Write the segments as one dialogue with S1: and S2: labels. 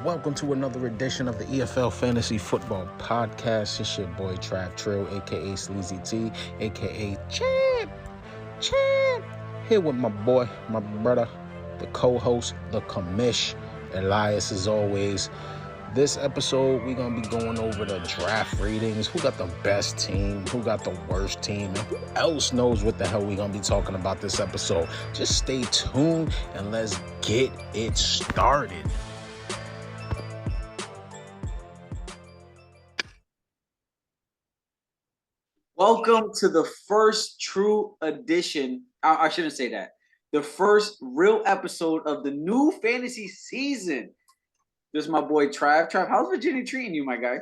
S1: Welcome to another edition of the EFL Fantasy Football Podcast. It's your boy Trav Trill, aka Sleazy T, aka Champ. Here with my boy, my brother, the co-host, the commish, Elias, as always. This episode, we're going to be going over the draft ratings, who got the best team, who got the worst team, and who else knows what the hell we're going to be talking about this episode. Just stay tuned and let's get it started.
S2: Welcome to the first true edition. I shouldn't say that. The first real episode of the new fantasy season. This is my boy Trav. Trav, how's Virginia treating you, my guy?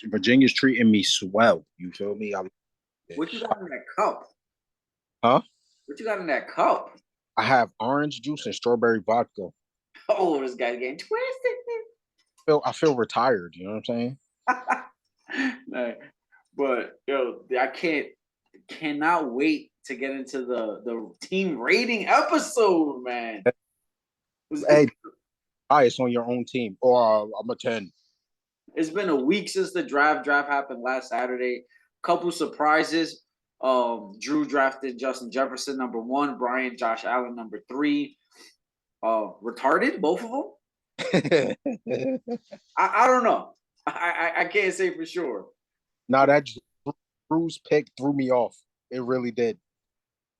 S1: Virginia's treating me swell. You feel me?
S2: What you got in that cup?
S1: Huh?
S2: What you got in that cup?
S1: I have orange juice and strawberry vodka.
S2: Oh, this guy's getting twisted.
S1: I feel retired. You know what I'm saying?
S2: No, but I cannot wait to get into the team rating episode, man.
S1: Hey, it's on your own team, or I'm a 10.
S2: It's been a week since the draft. Draft happened last Saturday. Couple surprises. Drew drafted Justin Jefferson number 1, Brian Josh Allen number 3. Retarded, both of them. I don't know. I can't say for sure.
S1: Now that Drew's pick threw me off. It really did.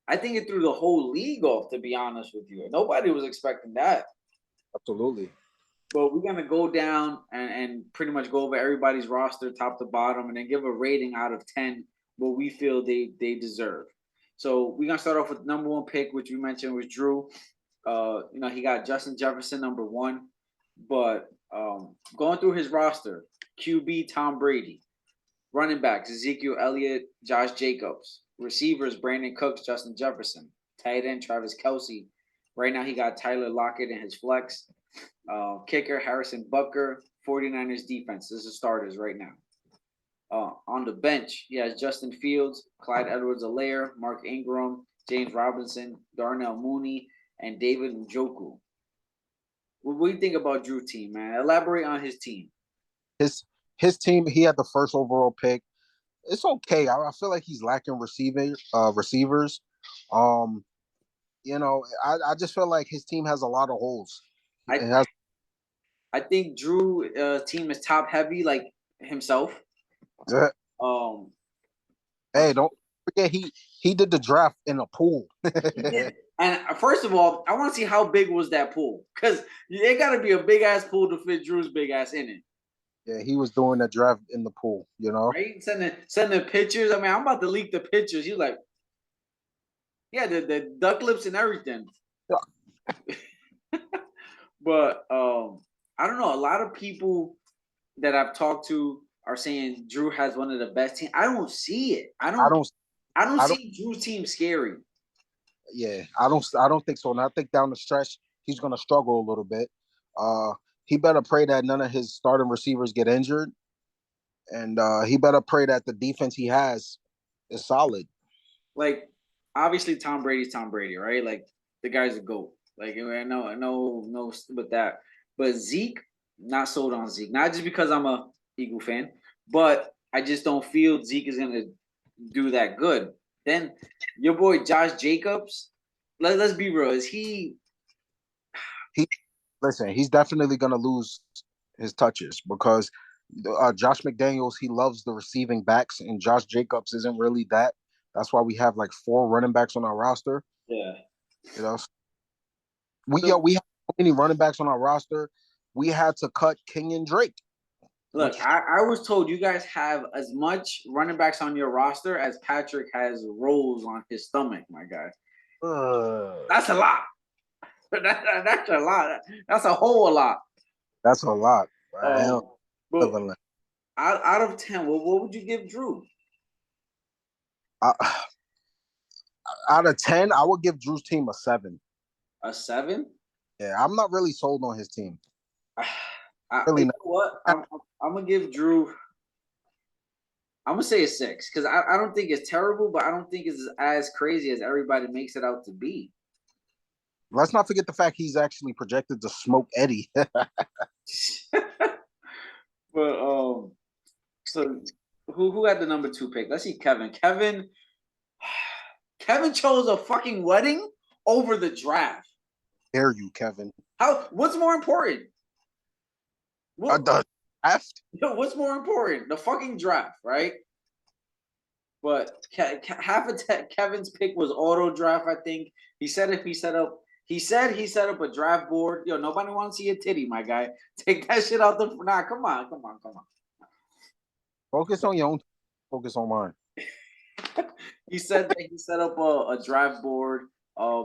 S2: I think it threw the whole league off, to be honest with you. Nobody was expecting that.
S1: Absolutely.
S2: But we're gonna go down and pretty much go over everybody's roster, top to bottom, and then give a rating out of 10 what we feel they deserve. So we're gonna start off with number 1 pick, which we mentioned was Drew. He got Justin Jefferson number 1, but going through his roster, QB Tom Brady, running backs Ezekiel Elliott, Josh Jacobs, receivers Brandon Cooks, Justin Jefferson, tight end Travis Kelce. Right now he got Tyler Lockett in his flex. Kicker Harrison Butker. 49ers defense. This is starters right now. On the bench, he has Justin Fields, Clyde Edwards-Helaire, Mark Ingram, James Robinson, Darnell Mooney, and David Njoku. What do you think about Drew's team, man? Elaborate on his team.
S1: His team, he had the first overall pick. It's okay. I feel like he's lacking receivers. I just feel like his team has a lot of holes.
S2: I think Drew's team is top heavy, like himself.
S1: Hey, don't forget he did the draft in a pool.
S2: And first of all, I want to see how big was that pool, because it got to be a big ass pool to fit Drew's big ass in it.
S1: Yeah, he was doing the draft in the pool,
S2: right? Sending pictures. I mean, I'm about to leak the pictures. He's like, yeah, the duck lips and everything. Yeah. But I don't know. A lot of people that I've talked to are saying Drew has one of the best teams. I don't see it. I don't see Drew's team scary.
S1: Yeah, I don't think so. And I think down the stretch he's gonna struggle a little bit. He better pray that none of his starting receivers get injured, and he better pray that the defense he has is solid.
S2: Like, obviously, Tom Brady's Tom Brady, right? Like, the guy's a GOAT. Like, I know with that. But Zeke, not sold on Zeke. Not just because I'm a Eagle fan, but I just don't feel Zeke is gonna do that good. Then your boy Josh Jacobs, let's be real. Is he?
S1: Listen, he's definitely gonna lose his touches because Josh McDaniels, he loves the receiving backs, and Josh Jacobs isn't really that. That's why we have like 4 running backs on our roster.
S2: Yeah.
S1: We have so many running backs on our roster. We had to cut King and Drake.
S2: Look, I was told you guys have as much running backs on your roster as Patrick has rolls on his stomach, my guy. That's a lot. That's a lot. That's a whole lot.
S1: That's a lot.
S2: Out of 10, what would you give Drew?
S1: Out of 10, I would give Drew's team a 7.
S2: A 7?
S1: Yeah, I'm not really sold on his team.
S2: You know what? I'm gonna give Drew. I'm gonna say a 6 because I don't think it's terrible, but I don't think it's as crazy as everybody makes it out to be.
S1: Let's not forget the fact he's actually projected to smoke Eddie.
S2: But so who had the number 2 pick? Let's see, Kevin. Kevin chose a fucking wedding over the draft.
S1: Dare you, Kevin?
S2: What's more important?
S1: The draft?
S2: What's more important? The fucking draft, right? But half of Kevin's pick was auto draft. I think he said he set up a draft board. Yo, nobody wants to see a titty, my guy. Take that shit out the. Nah, come on.
S1: Focus on your own. Focus on mine.
S2: He said that he set up a draft board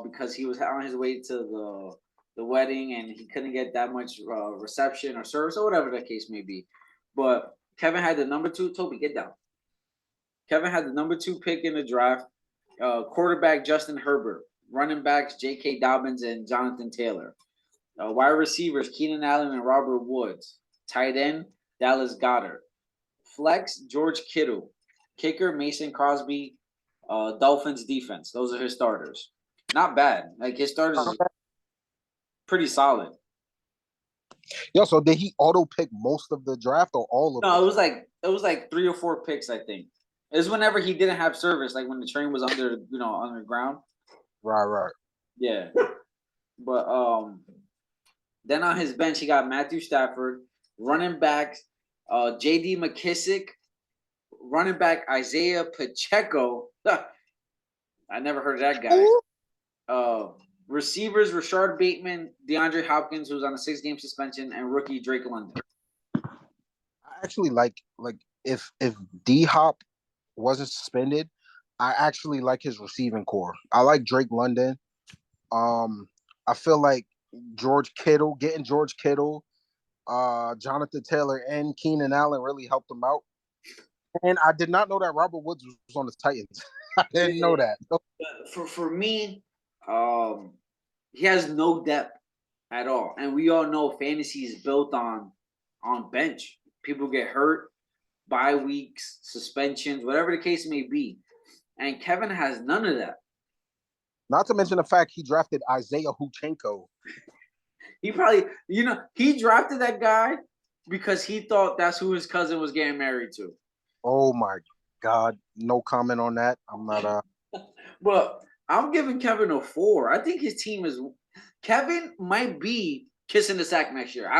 S2: because he was on his way to the wedding and he couldn't get that much reception or service or whatever the case may be. But Kevin had the number 2. Toby, get down. Kevin had the number 2 pick in the draft. Quarterback Justin Herbert. Running backs J.K. Dobbins and Jonathan Taylor. Wide receivers Keenan Allen and Robert Woods. Tight end Dallas Goedert. Flex George Kittle. Kicker Mason Crosby. Dolphins defense. Those are his starters. Not bad. Like his starters is pretty solid.
S1: Yo, so did he auto pick most of the draft or all of it?
S2: No, it was like 3 or 4 picks, I think. It was whenever he didn't have service, like when the train was underground.
S1: Right.
S2: Yeah. But then on his bench he got Matthew Stafford, running backs JD McKissick, running back Isaiah Pacheco. I never heard of that guy. Receivers Rashard Bateman, DeAndre Hopkins, who's on a 6-game suspension, and rookie Drake London.
S1: I actually like if D-Hop wasn't suspended, I actually like his receiving core. I like Drake London. I feel like getting George Kittle, Jonathan Taylor, and Keenan Allen really helped him out. And I did not know that Robert Woods was on the Titans. I didn't know that.
S2: For me, he has no depth at all, and we all know fantasy is built on bench. People get hurt, bye weeks, suspensions, whatever the case may be, and Kevin has none of that.
S1: Not to mention the fact he drafted Isaiah Huchenko.
S2: He probably, he drafted that guy because he thought that's who his cousin was getting married to.
S1: Oh my God. No comment on that. I'm not
S2: But I'm giving Kevin a 4. I think his team is Kevin might be kissing the sack next year.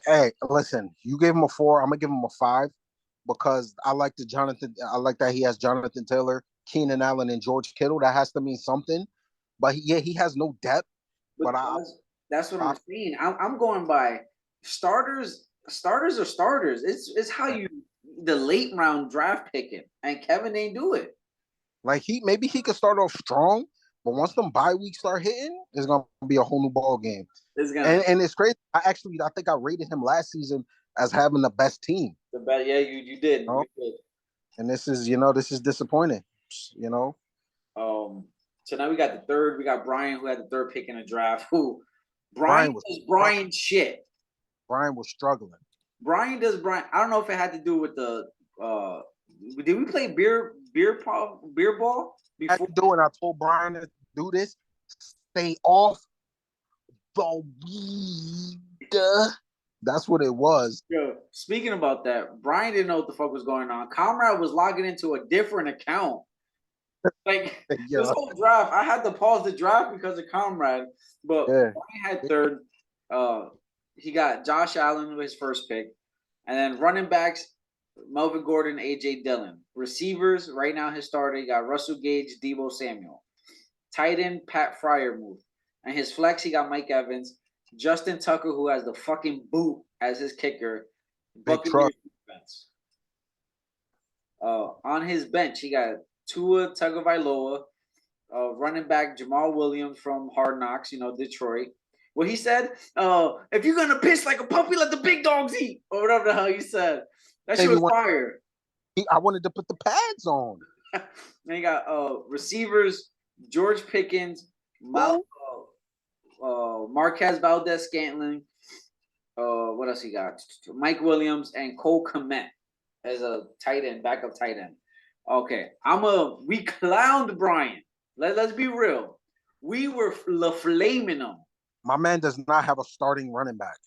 S1: Hey, listen, you gave him a 4. I'm gonna give him a 5 because I like that he has Jonathan Taylor, Keenan Allen, and George Kittle. That has to mean something. But he has no depth. But
S2: that's what I'm saying. I'm going by starters. Starters are starters. It's how you the late round draft picking, and Kevin ain't do it.
S1: Like maybe he could start off strong, but once them bye weeks start hitting, it's gonna be a whole new ball game. And it's crazy. I think I rated him last season as having the best team.
S2: The best, yeah, you did. You did.
S1: And this is disappointing.
S2: So now we got the third. We got Brian, who had the 3rd pick in the draft. Brian shit.
S1: Brian was struggling.
S2: Brian. I don't know if it had to do with the. Did we play beer ball before?
S1: I told Brian to do this. Stay off the weed. That's what it was.
S2: Yo, speaking about that, Brian didn't know what the fuck was going on. Comrade was logging into a different account. Like this whole draft, I had to pause the draft because of Comrade. But Brian had 3rd. He got Josh Allen with his 1st pick, and then running backs Melvin Gordon, AJ Dillon. Receivers right now his starter, he got Russell Gage, Deebo Samuel. Tight end Pat Freiermuth, and his flex he got Mike Evans, Justin Tucker, who has the fucking boot as his kicker. Buccaneers defense. On his bench he got Tua Tagovailoa, running back Jamal Williams from Hard Knocks, Detroit. What he said, if you're gonna piss like a puppy, let the big dogs eat, or whatever the hell he said. That shit was fire.
S1: I wanted to put the pads on.
S2: Then you got receivers George Pickens, Marquez Valdez-Scantling. What else he got? Mike Williams and Cole Kmet as a tight end, backup tight end. Okay, we clowned Brian. Let's be real. We were flaming them.
S1: My man does not have a starting running back.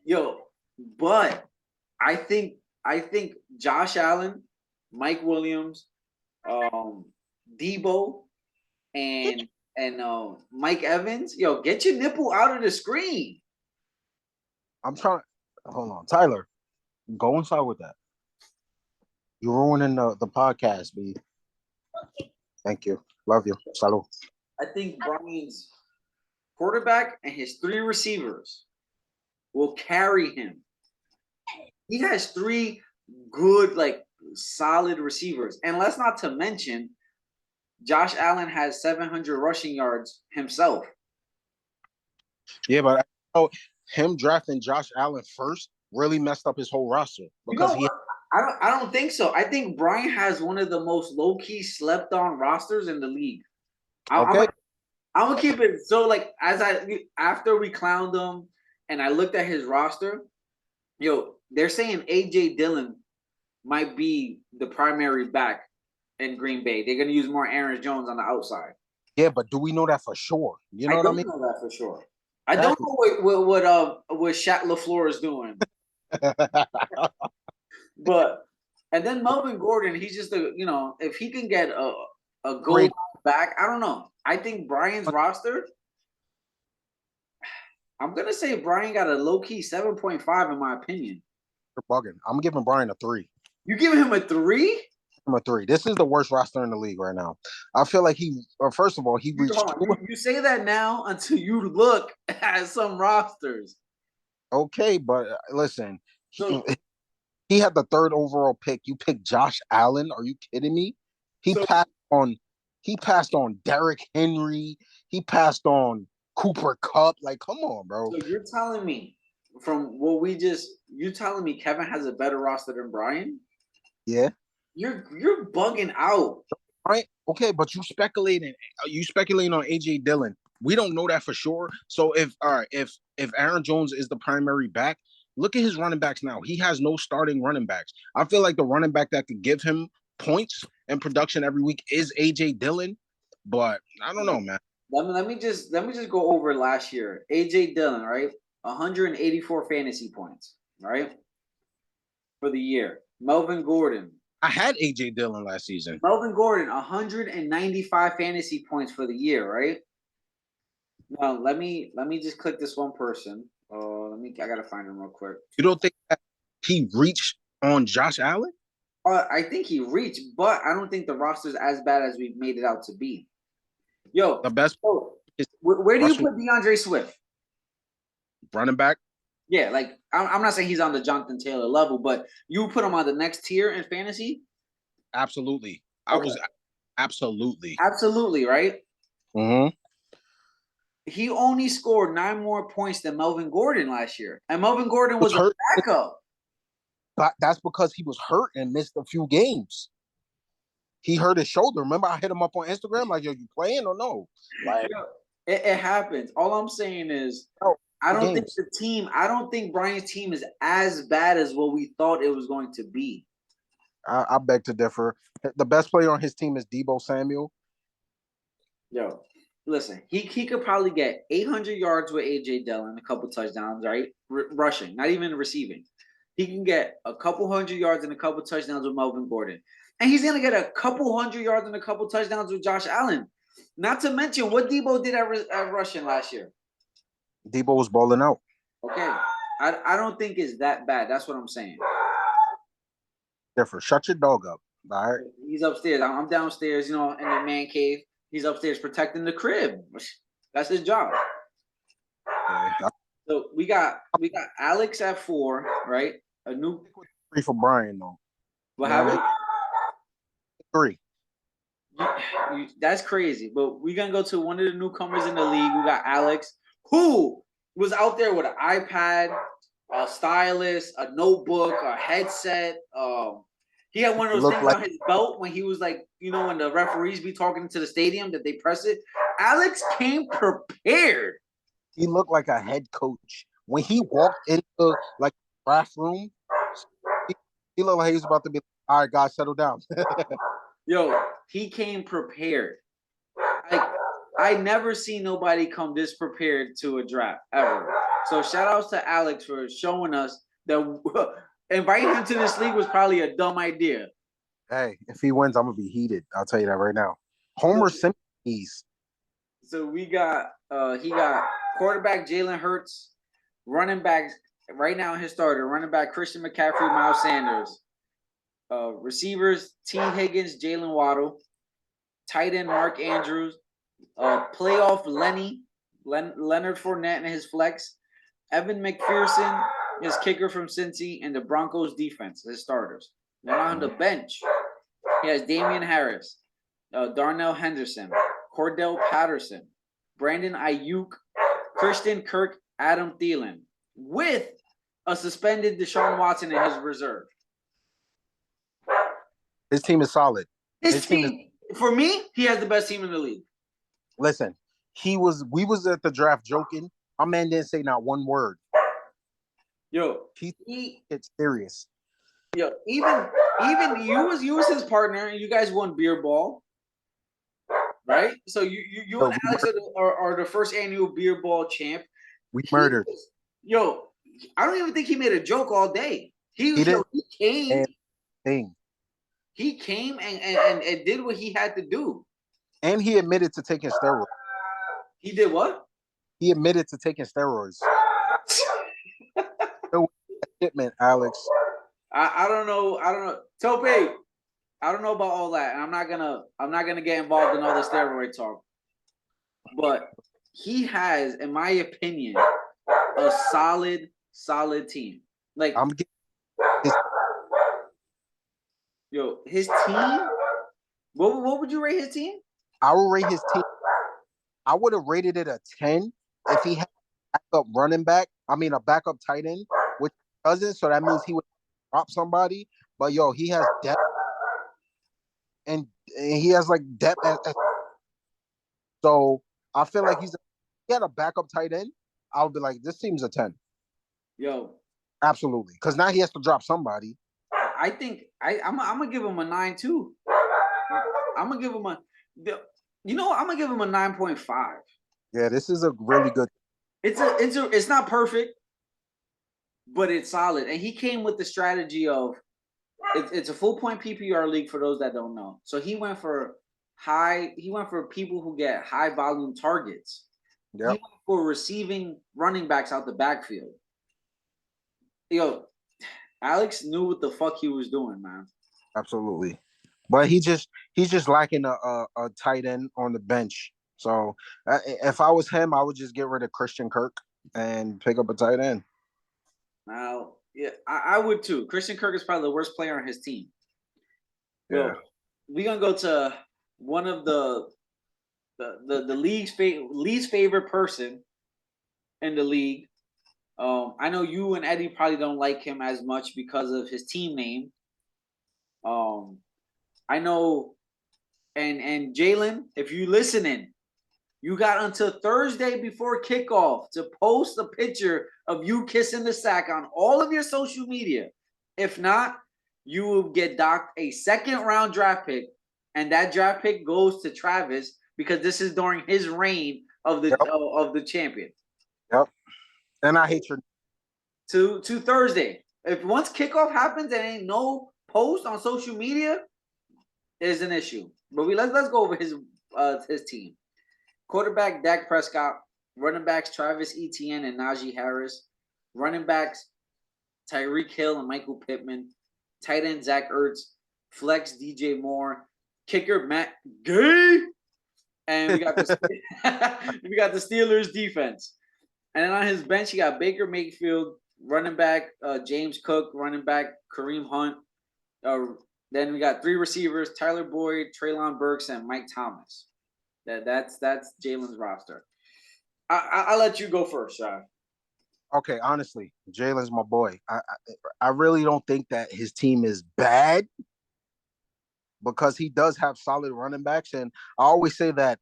S2: Yo, but I think Josh Allen, Mike Williams, Debo, and Mike Evans. Yo, get your nipple out of the screen.
S1: I'm trying. Hold on, Tyler. Go inside with that. You're ruining the podcast, B. Thank you. Love you. Salud.
S2: I think Brian's quarterback and his 3 receivers will carry him. He has 3 good, like, solid receivers. And let's not to mention, Josh Allen has 700 rushing yards himself.
S1: Yeah, but him drafting Josh Allen first really messed up his whole roster because
S2: I don't think so. I think Brian has one of the most low-key slept-on rosters in the league.
S1: Okay.
S2: I'm gonna keep it so, like, after we clowned him and I looked at his roster, yo, they're saying AJ Dillon might be the primary back in Green Bay. They're gonna use more Aaron Jones on the outside.
S1: Yeah, but do we know that for sure? You know what I mean?
S2: I don't know that for sure. I don't know what Shat LaFleur is doing. But and then Melvin Gordon, he's just if he can get a goal back, I don't know. I think Brian's roster, I'm gonna say Brian got a low-key 7.5 in my opinion.
S1: You're bugging. I'm giving Brian a 3.
S2: You giving him a 3?
S1: I'm a 3. This is the worst roster in the league right now. I feel like first of all, he reached.
S2: You say that now until you look at some rosters.
S1: Okay, but listen, he had the 3rd overall pick. You picked Josh Allen. Are you kidding me? He passed on Derrick Henry. He passed on Cooper Kupp. Like, come on, bro.
S2: So you're telling me you're telling me Kevin has a better roster than Brian?
S1: Yeah.
S2: You're bugging out.
S1: Right? Okay, but you speculating on AJ Dillon. We don't know that for sure. So if Aaron Jones is the primary back, look at his running backs now. He has no starting running backs. I feel like the running back that could give him points and production every week is AJ Dillon, but I don't know, man.
S2: Let me just go over last year. AJ Dillon, right? 184 fantasy points, right? For the year. Melvin Gordon.
S1: I had AJ Dillon last season.
S2: Melvin Gordon, 195 fantasy points for the year, right? Now let me just click this one person. I gotta find him real quick.
S1: You don't think that he reached on Josh Allen?
S2: I think he reached, but I don't think the roster's as bad as we've made it out to be. Yo,
S1: the best.
S2: Where do you put DeAndre Swift?
S1: Running back.
S2: Yeah, like I'm not saying he's on the Jonathan Taylor level, but you put him on the next tier in fantasy.
S1: Absolutely, absolutely
S2: right.
S1: Mm-hmm.
S2: He only scored 9 more points than Melvin Gordon last year, and Melvin Gordon was a backup.
S1: But that's because he was hurt and missed a few games. He hurt his shoulder. Remember, I hit him up on Instagram like, "Yo, you playing or no?" Like,
S2: it happens. All I'm saying is, I don't think Brian's team is as bad as what we thought it was going to be.
S1: I beg to differ. The best player on his team is Debo Samuel.
S2: Yo, listen, he could probably get 800 yards with AJ Dillon, a couple touchdowns, right? Rushing, not even receiving. He can get a couple hundred yards and a couple touchdowns with Melvin Gordon. And he's going to get a couple hundred yards and a couple touchdowns with Josh Allen. Not to mention what Debo did at rushing last year.
S1: Debo was balling out.
S2: Okay. I don't think it's that bad. That's what I'm saying.
S1: Different. Shut your dog up. All right.
S2: He's upstairs. I'm downstairs, in the man cave. He's upstairs protecting the crib. That's his job. Yeah. So we got Alex at 4, right? A new
S1: 3 for Brian though.
S2: What happened?
S1: 3.
S2: That's crazy. But we're gonna go to one of the newcomers in the league. We got Alex, who was out there with an iPad, a stylus, a notebook, a headset. He had one of those things on his belt when he was like, when the referees be talking to the stadium that they press it. Alex came prepared.
S1: He looked like a head coach. When he walked into the draft room, he looked like he was about to be, all right, guys, settle down.
S2: Yo, he came prepared. I never seen nobody come this prepared to a draft ever. So shout outs to Alex for showing us that inviting him to this league was probably a dumb idea.
S1: Hey, if he wins, I'm gonna be heated. I'll tell you that right now. Homer Simpson.
S2: So he got quarterback Jalen Hurts, running back right now his starter, running back Christian McCaffrey, Miles Sanders, receivers T. Higgins, Jalen Waddle, tight end Mark Andrews, playoff Leonard Fournette and his flex, Evan McPherson, his kicker from Cincy, and the Broncos defense, his starters. Then on the bench, he has Damian Harris, Darnell Henderson, Cordell Patterson, Brandon Ayuk, Christian Kirk, Adam Thielen, with a suspended Deshaun Watson in his reserve.
S1: His team is solid.
S2: His team for me, he has the best team in the league.
S1: Listen, we was at the draft joking. My man didn't say not one word.
S2: Yo,
S1: it's serious.
S2: Yo, even you was his partner, and you guys won beer ball, right? So you and Alex are the first annual beer ball champ.
S1: We murdered.
S2: Yo, I don't even think he made a joke all day. He came. He came and did what he had to do.
S1: And he admitted to taking steroids.
S2: He did what?
S1: He admitted to taking steroids. Shipment, Alex.
S2: I don't know. Tope, I don't know about all that. And I'm not gonna get involved in all the steroid talk. But he has, in my opinion, a solid team. Like his team. What would you rate his team?
S1: I would rate his team. I would have rated it a 10 if he had a backup running back. I mean, a backup tight end, which he doesn't. So that means he would drop somebody. But he has depth, and he has like depth. So I feel like he had a backup tight end. I would be like, this team's a 10. Absolutely, because now he has to drop somebody.
S2: I think I'm gonna give him a 9 too. I'm gonna give him I'm gonna give him a 9.5.
S1: Yeah, this is a really good.
S2: It's not perfect, but it's solid. And he came with the strategy of it's a full point PPR league for those that don't know. So he went for people who get high volume targets. Yep. He went for receiving running backs out the backfield. Alex knew what the fuck he was doing, man.
S1: Absolutely. But he's just lacking a tight end on the bench. So if I was him, I would just get rid of Christian Kirk and pick up a tight end.
S2: Now, yeah, I would too. Christian Kirk is probably the worst player on his team. Yeah. We're gonna go to one of the league's least favorite person in the league. I know you and Eddie probably don't like him as much because of his team name. I know, and Jalen, if you listening, you got until Thursday before kickoff to post a picture of you kissing the sack on all of your social media. If not, you will get docked a second-round draft pick, and that draft pick goes to Travis because this is during his reign of the champion.
S1: Yep. And I hate your
S2: to Thursday. If once kickoff happens and ain't no post on social media, there's an issue. But let's go over his team. Quarterback Dak Prescott, running backs Travis Etienne and Najee Harris, running backs Tyreek Hill and Michael Pittman, tight end Zach Ertz, flex DJ Moore, kicker Matt Gay, and we got the Steelers defense. And then on his bench, he got Baker Mayfield, running back James Cook, running back Kareem Hunt. Then we got 3 receivers: Tyler Boyd, Treylon Burks, and Mike Thomas. That's Jalen's roster. I'll let you go first, Sean.
S1: Okay, honestly, Jalen's my boy. I really don't think that his team is bad because he does have solid running backs, and I always say that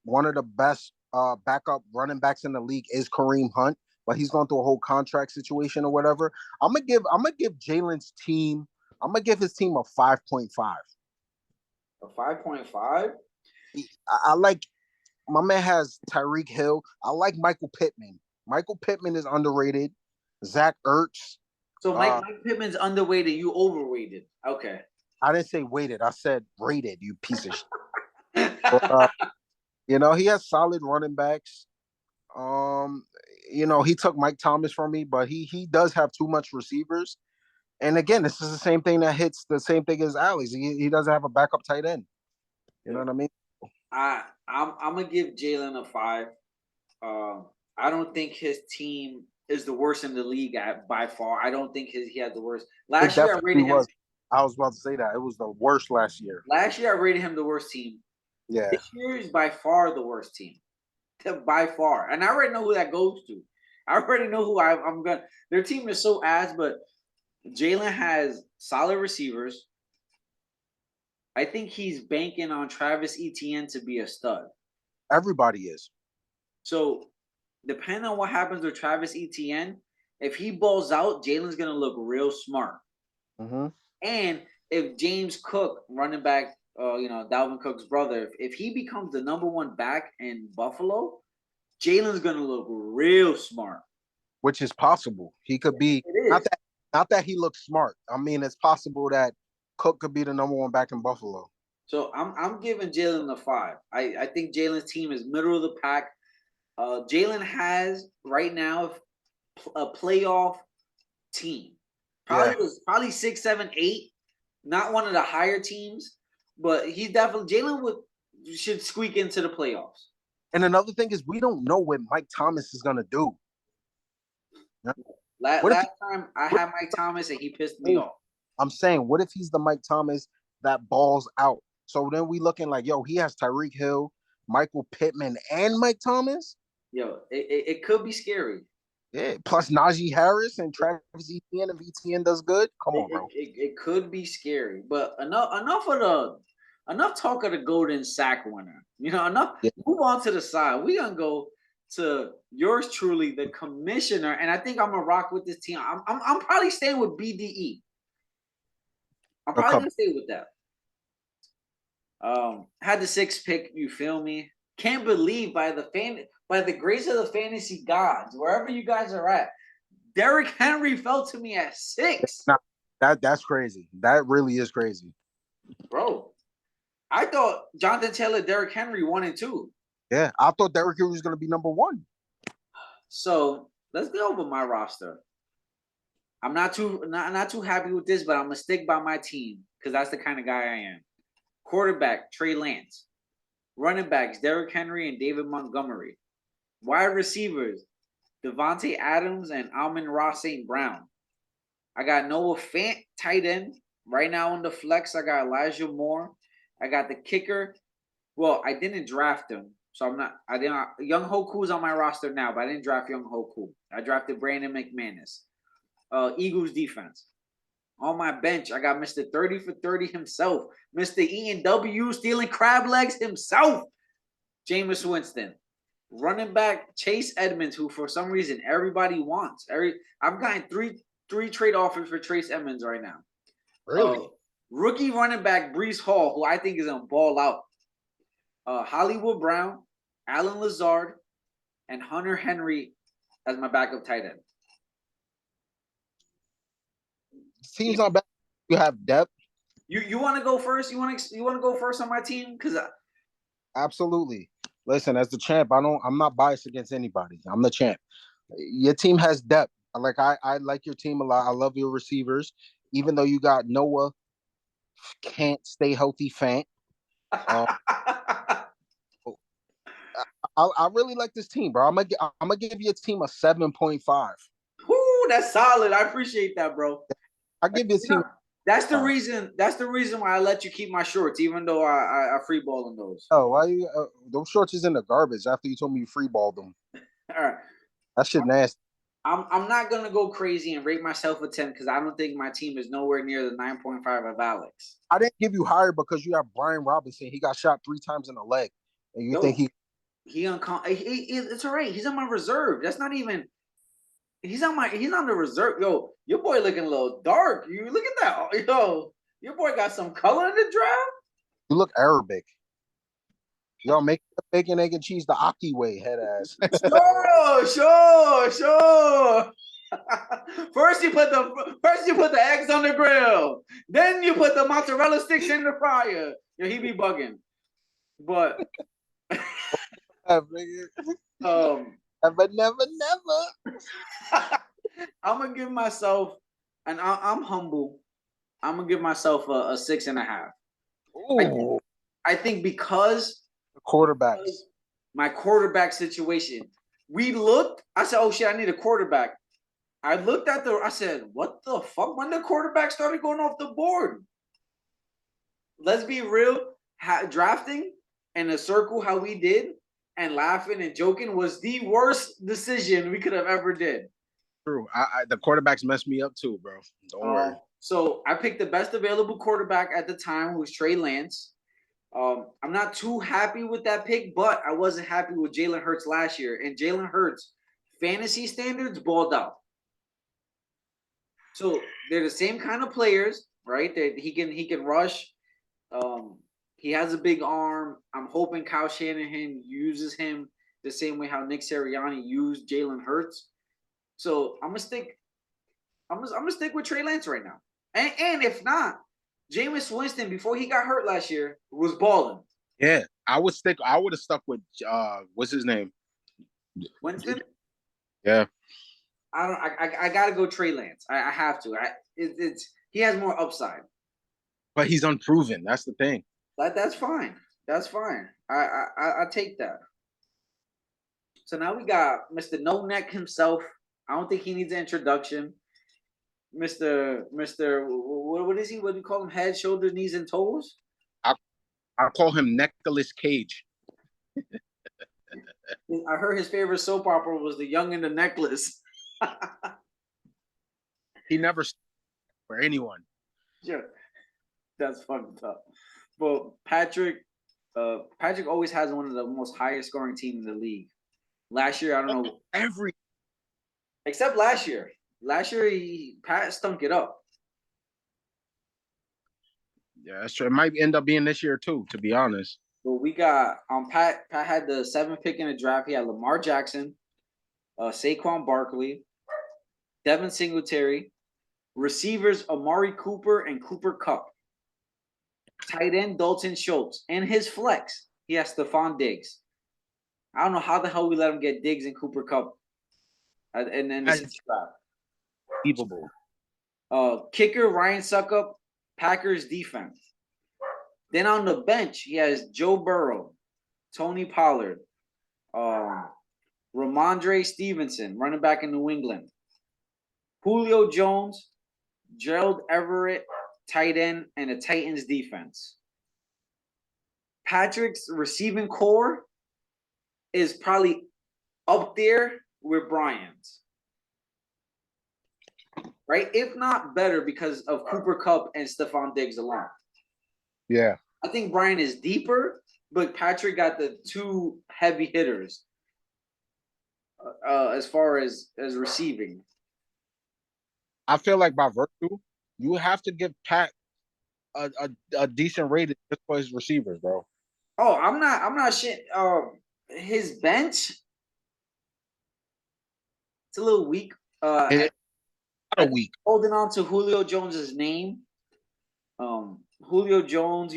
S1: one of the best backup running backs in the league is Kareem Hunt, but he's going through a whole contract situation or whatever. I'm gonna give Jalen's team. I'm gonna give his team a 5.5.
S2: A 5.5?
S1: I like my man has Tyreek Hill. I like Michael Pittman. Michael Pittman is underrated. Zach Ertz.
S2: So Mike Pittman's underrated. You overrated. Okay.
S1: I didn't say weighted. I said rated. You piece of shit. But,
S2: I
S1: he has solid running backs. Um, he took Mike Thomas from me, but he does have too much receivers. And again, this is the same thing that hits the same thing as Alex. He doesn't have a backup tight end. You know what I mean?
S2: I'm gonna give Jalen a 5. I don't think his team is the worst in the league by far. I don't think he had the worst. Last year I rated him.
S1: Was. I was about to say that it was the worst last year.
S2: Last year I rated him the worst team.
S1: Yeah.
S2: This year is by far the worst team. By far, and I already know who that goes to. I already know who I'm gonna. Their team is so ass, but Jalen has solid receivers. I think he's banking on Travis Etienne to be a stud.
S1: Everybody is.
S2: So, depending on what happens with Travis Etienne, if he balls out, Jalen's gonna look real smart.
S1: Mm-hmm.
S2: And if James Cook, running back, Dalvin Cook's brother, if he becomes the number 1 back in Buffalo, Jalen's gonna look real smart.
S1: Which is possible. He could be not that he looks smart. I mean, it's possible that Cook could be the number 1 back in Buffalo.
S2: So I'm giving Jalen a 5. I think Jalen's team is middle of the pack. Jalen has right now a playoff team. Probably 6, 7, 8. Not one of the higher teams, but he's definitely Jalen should squeak into the playoffs.
S1: And another thing is we don't know what Mike Thomas is gonna do.
S2: Last time I had Mike Thomas and he pissed me off.
S1: I'm saying, what if he's the Mike Thomas that balls out? So then we looking like, yo, he has Tyreek Hill, Michael Pittman, and Mike Thomas.
S2: Yo, it could be scary.
S1: Yeah, plus Najee Harris and Travis Etienne. If Etienne does good, come on, bro.
S2: It could be scary, but enough talk of the golden sack winner. Enough. Yeah. Move on to the side. We're gonna go to yours truly, the commissioner, and I think I'm gonna rock with this team. I'm probably staying with BDE. I'm probably gonna stay with that. Had the 6th pick. You feel me? Can't believe by the grace of the fantasy gods, wherever you guys are at, Derrick Henry fell to me at 6.
S1: That's crazy. That really is crazy,
S2: bro. I thought Jonathan Taylor, Derrick Henry 1 and 2.
S1: Yeah, I thought Derrick Henry was going to be number 1.
S2: So let's go over my roster. I'm not too happy with this, but I'm gonna stick by my team because that's the kind of guy I am. Quarterback Trey Lance, running backs Derrick Henry and David Montgomery, wide receivers Devontae Adams and Amon-Ra St. Brown. I got Noah Fant, tight end. Right now in the flex, I got Elijah Moore. I got the kicker. Well, I didn't draft him. So Young Hoku's on my roster now, but I didn't draft Young Hoku. I drafted Brandon McManus. Eagles defense. On my bench, I got Mr. 30 for 30 himself. Mr. E&W stealing crab legs himself. Jameis Winston. Running back Chase Edmonds, who for some reason everybody wants. I've gotten three trade offers for Chase Edmonds right now.
S1: Really?
S2: Rookie running back Breece Hall, who I think is going to ball out. Hollywood Brown, Alan Lazard, and Hunter Henry as my backup tight end.
S1: Team's not bad. You have depth.
S2: You want to go first? You want to go first on my team?
S1: Absolutely. Listen, as the champ, I'm not biased against anybody. I'm the champ. Your team has depth. I like your team a lot. I love your receivers, even though you got Noah can't stay healthy Fant. I really like this team, bro. I'm gonna give your team a 7.5.
S2: Ooh, that's solid. I appreciate that, bro.
S1: I give you a team.
S2: That's the reason. That's the reason why I let you keep my shorts, even though I free balling those.
S1: Oh, why you? Those shorts is in the garbage after you told me you free balled them.
S2: All right,
S1: that shit nasty.
S2: I'm not gonna go crazy and rate myself a 10 because I don't think my team is nowhere near the 9.5 of Alex.
S1: I didn't give you higher because you have Brian Robinson. He got shot 3 times in the leg, and you think
S2: it's all right. He's on my reserve. That's not even. He's on the reserve. Yo, your boy looking a little dark. You look at that. Yo, your boy got some color in the draft.
S1: You look Arabic. Yo, make the bacon, egg, and cheese the Aki way, head ass.
S2: Sure. First you put the eggs on the grill. Then you put the mozzarella sticks in the fryer. Yo, he be bugging. But
S1: Never.
S2: I'm gonna give myself, and I'm humble. I'm gonna give myself a 6.5.
S1: Ooh.
S2: I think because
S1: Quarterbacks.
S2: My quarterback situation. We looked. I said, "Oh shit, I need a quarterback." I looked at I said, "What the fuck?" When the quarterback started going off the board. Let's be real. Drafting in a circle, how we did, and laughing and joking was the worst decision we could have ever did.
S1: True. The quarterbacks messed me up too, bro. Don't worry.
S2: So I picked the best available quarterback at the time, who was Trey Lance. I'm not too happy with that pick, but I wasn't happy with Jalen Hurts last year. And Jalen Hurts, fantasy standards, balled out. So they're the same kind of players, right? That he can rush. He has a big arm. I'm hoping Kyle Shanahan uses him the same way how Nick Sirianni used Jalen Hurts. So I'm gonna stick with Trey Lance right now. And if not, Jameis Winston, before he got hurt last year, was balling.
S1: Yeah, I would have stuck with what's his name?
S2: Winston?
S1: Yeah.
S2: I gotta go Trey Lance. I have to. He has more upside.
S1: But he's unproven. That's the thing.
S2: That's fine. That's fine. I take that. So now we got Mr. No Neck himself. I don't think he needs an introduction. Mr. What is he? What do you call him? Head, shoulders, knees, and toes?
S1: I'll call him Nicolas Cage.
S2: I heard his favorite soap opera was The Young and the Necklace.
S1: He never for anyone.
S2: Yeah, that's fucked up. But Patrick always has one of the most highest scoring teams in the league. Last year, I don't know. Except last year. Last year, Pat stunk it up.
S1: Yeah, that's true. It might end up being this year too, to be honest.
S2: But we got Pat had the 7th pick in the draft. He had Lamar Jackson, Saquon Barkley, Devin Singletary, receivers Amari Cooper and Cooper Kupp, tight end Dalton Schultz, and his flex he has Stephon Diggs. I don't know how the hell we let him get Diggs and Cooper Kupp, and then this draft.
S1: Unbelievable.
S2: Kicker Ryan Suckup, Packers defense. Then on the bench, he has Joe Burrow, Tony Pollard, Ramondre Stevenson, running back in New England, Julio Jones, Gerald Everett, tight end, and a Titans defense. Patrick's receiving core is probably up there with Brian's. Right? If not better because of Cooper Kupp and Stephon Diggs alone.
S1: Yeah.
S2: I think Brian is deeper, but Patrick got the two heavy hitters as far as receiving.
S1: I feel like by virtue, you have to give Pat a decent rating just for his receivers, bro.
S2: Oh, I'm not shit. His bench, it's a little weak.
S1: Weak.
S2: Holding on to Julio Jones's name. Julio Jones,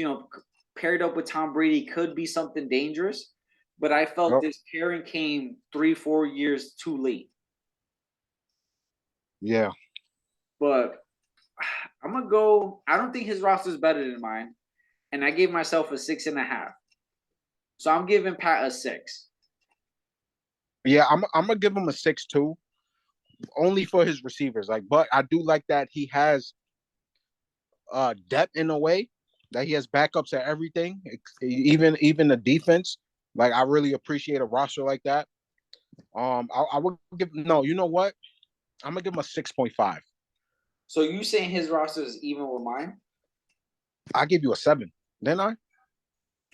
S2: paired up with Tom Brady could be something dangerous, but I felt this pairing came 3-4 years too late.
S1: Yeah.
S2: But I'm gonna go. I don't think his roster is better than mine, and I gave myself a 6.5. So I'm giving Pat a 6.
S1: Yeah, I'm gonna give him a 6 too, only for his receivers. But I do like that he has depth in a way that he has backups at everything, even the defense. I really appreciate a roster like that. I would give you know what? I'm gonna give him a 6.5.
S2: So you saying his roster is even with mine?
S1: I give you a 7, didn't I?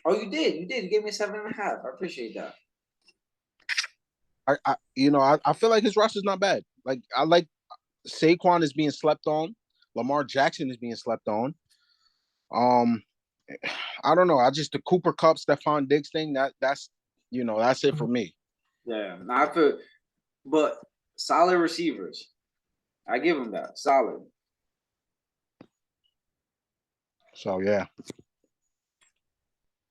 S2: Oh, you did. You gave me a 7.5. I appreciate that.
S1: I feel like his roster is not bad. I like Saquon is being slept on. Lamar Jackson is being slept on. I don't know. I just the Cooper Cup, Stephon Diggs thing. That's that's it for me.
S2: Yeah, not for, but solid receivers. I give him that solid.
S1: So yeah,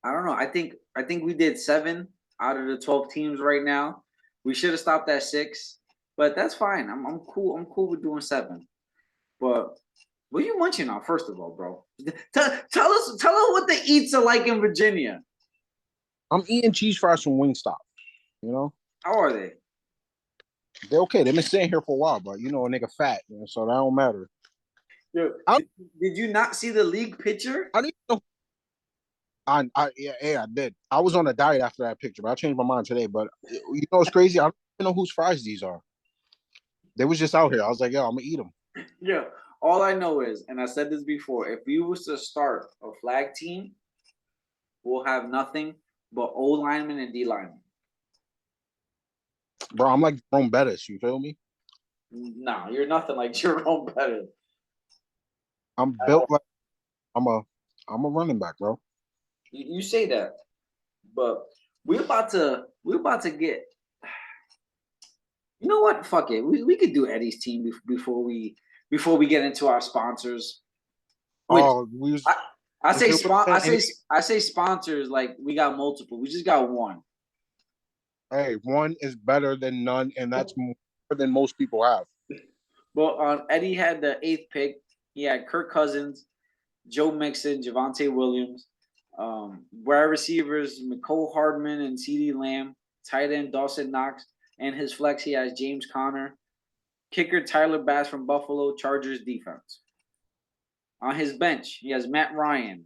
S2: I don't know. I think we did 7 out of the 12 teams right now. We should have stopped at 6, but that's fine. I'm cool. I'm cool with doing 7. But what are you munching on, first of all, bro? Tell us what the eats are like in Virginia.
S1: I'm eating cheese fries from Wingstop. You know,
S2: How are they?
S1: they're okay. They've been sitting here for a while, but a nigga fat, so that don't matter.
S2: Yo,
S1: I,
S2: did you not see the league picture?
S1: I don't even know. I did. I was on a diet after that picture, but I changed my mind today. But it's crazy. I don't even know whose fries these are. They was just out here. I was like, yo, I'm gonna eat them.
S2: Yeah. All I know is, and I said this before, if we was to start a flag team, we'll have nothing but O linemen and D linemen.
S1: Bro, I'm like Jerome Bettis. You feel me?
S2: No, you're nothing like Jerome Bettis.
S1: I'm built like I'm a running back, bro.
S2: You say that, but we're about to get. You know what? Fuck it. We could do Eddie's team before we get into our sponsors. Which I say sponsors like we got multiple. We just got one.
S1: Hey, one is better than none, and that's more than most people have.
S2: Well, Eddie had the 8th pick. He had Kirk Cousins, Joe Mixon, Javonte Williams, wide receivers Mecole Hardman and CeeDee Lamb, tight end Dawson Knox, and his flex he has James Conner, kicker Tyler Bass from Buffalo, Chargers defense. On his bench, he has Matt Ryan,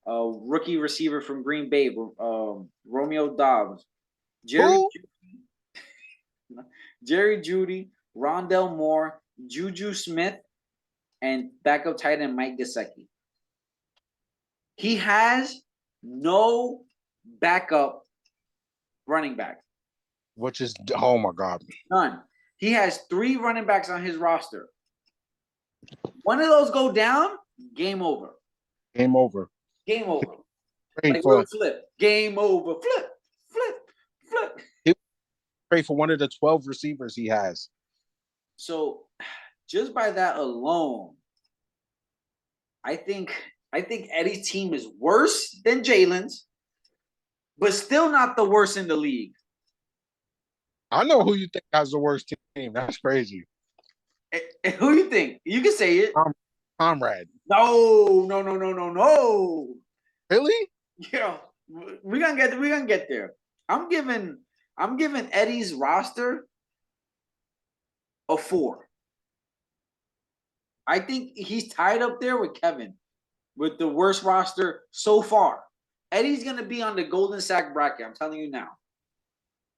S2: rookie receiver from Green Bay, Romeo Dobbs, Jerry Jeudy, Rondell Moore, Juju Smith, and backup tight end Mike Gesicki. He has no backup running back.
S1: Which is, oh my God.
S2: None. He has 3 running backs on his roster. One of those go down, game over.
S1: Game over.
S2: Game over. Like flip. Game over. Flip.
S1: He pray for one of the 12 receivers he has.
S2: So just by that alone, I think Eddie's team is worse than Jalen's, but still not the worst in the league.
S1: I know who you think has the worst team. That's crazy.
S2: Who you think? You can say it.
S1: Comrade.
S2: No.
S1: Really?
S2: Yeah, we're gonna get there. I'm giving Eddie's roster a 4. I think he's tied up there with Kevin with the worst roster so far. Eddie's gonna be on the golden sack bracket. I'm telling you now.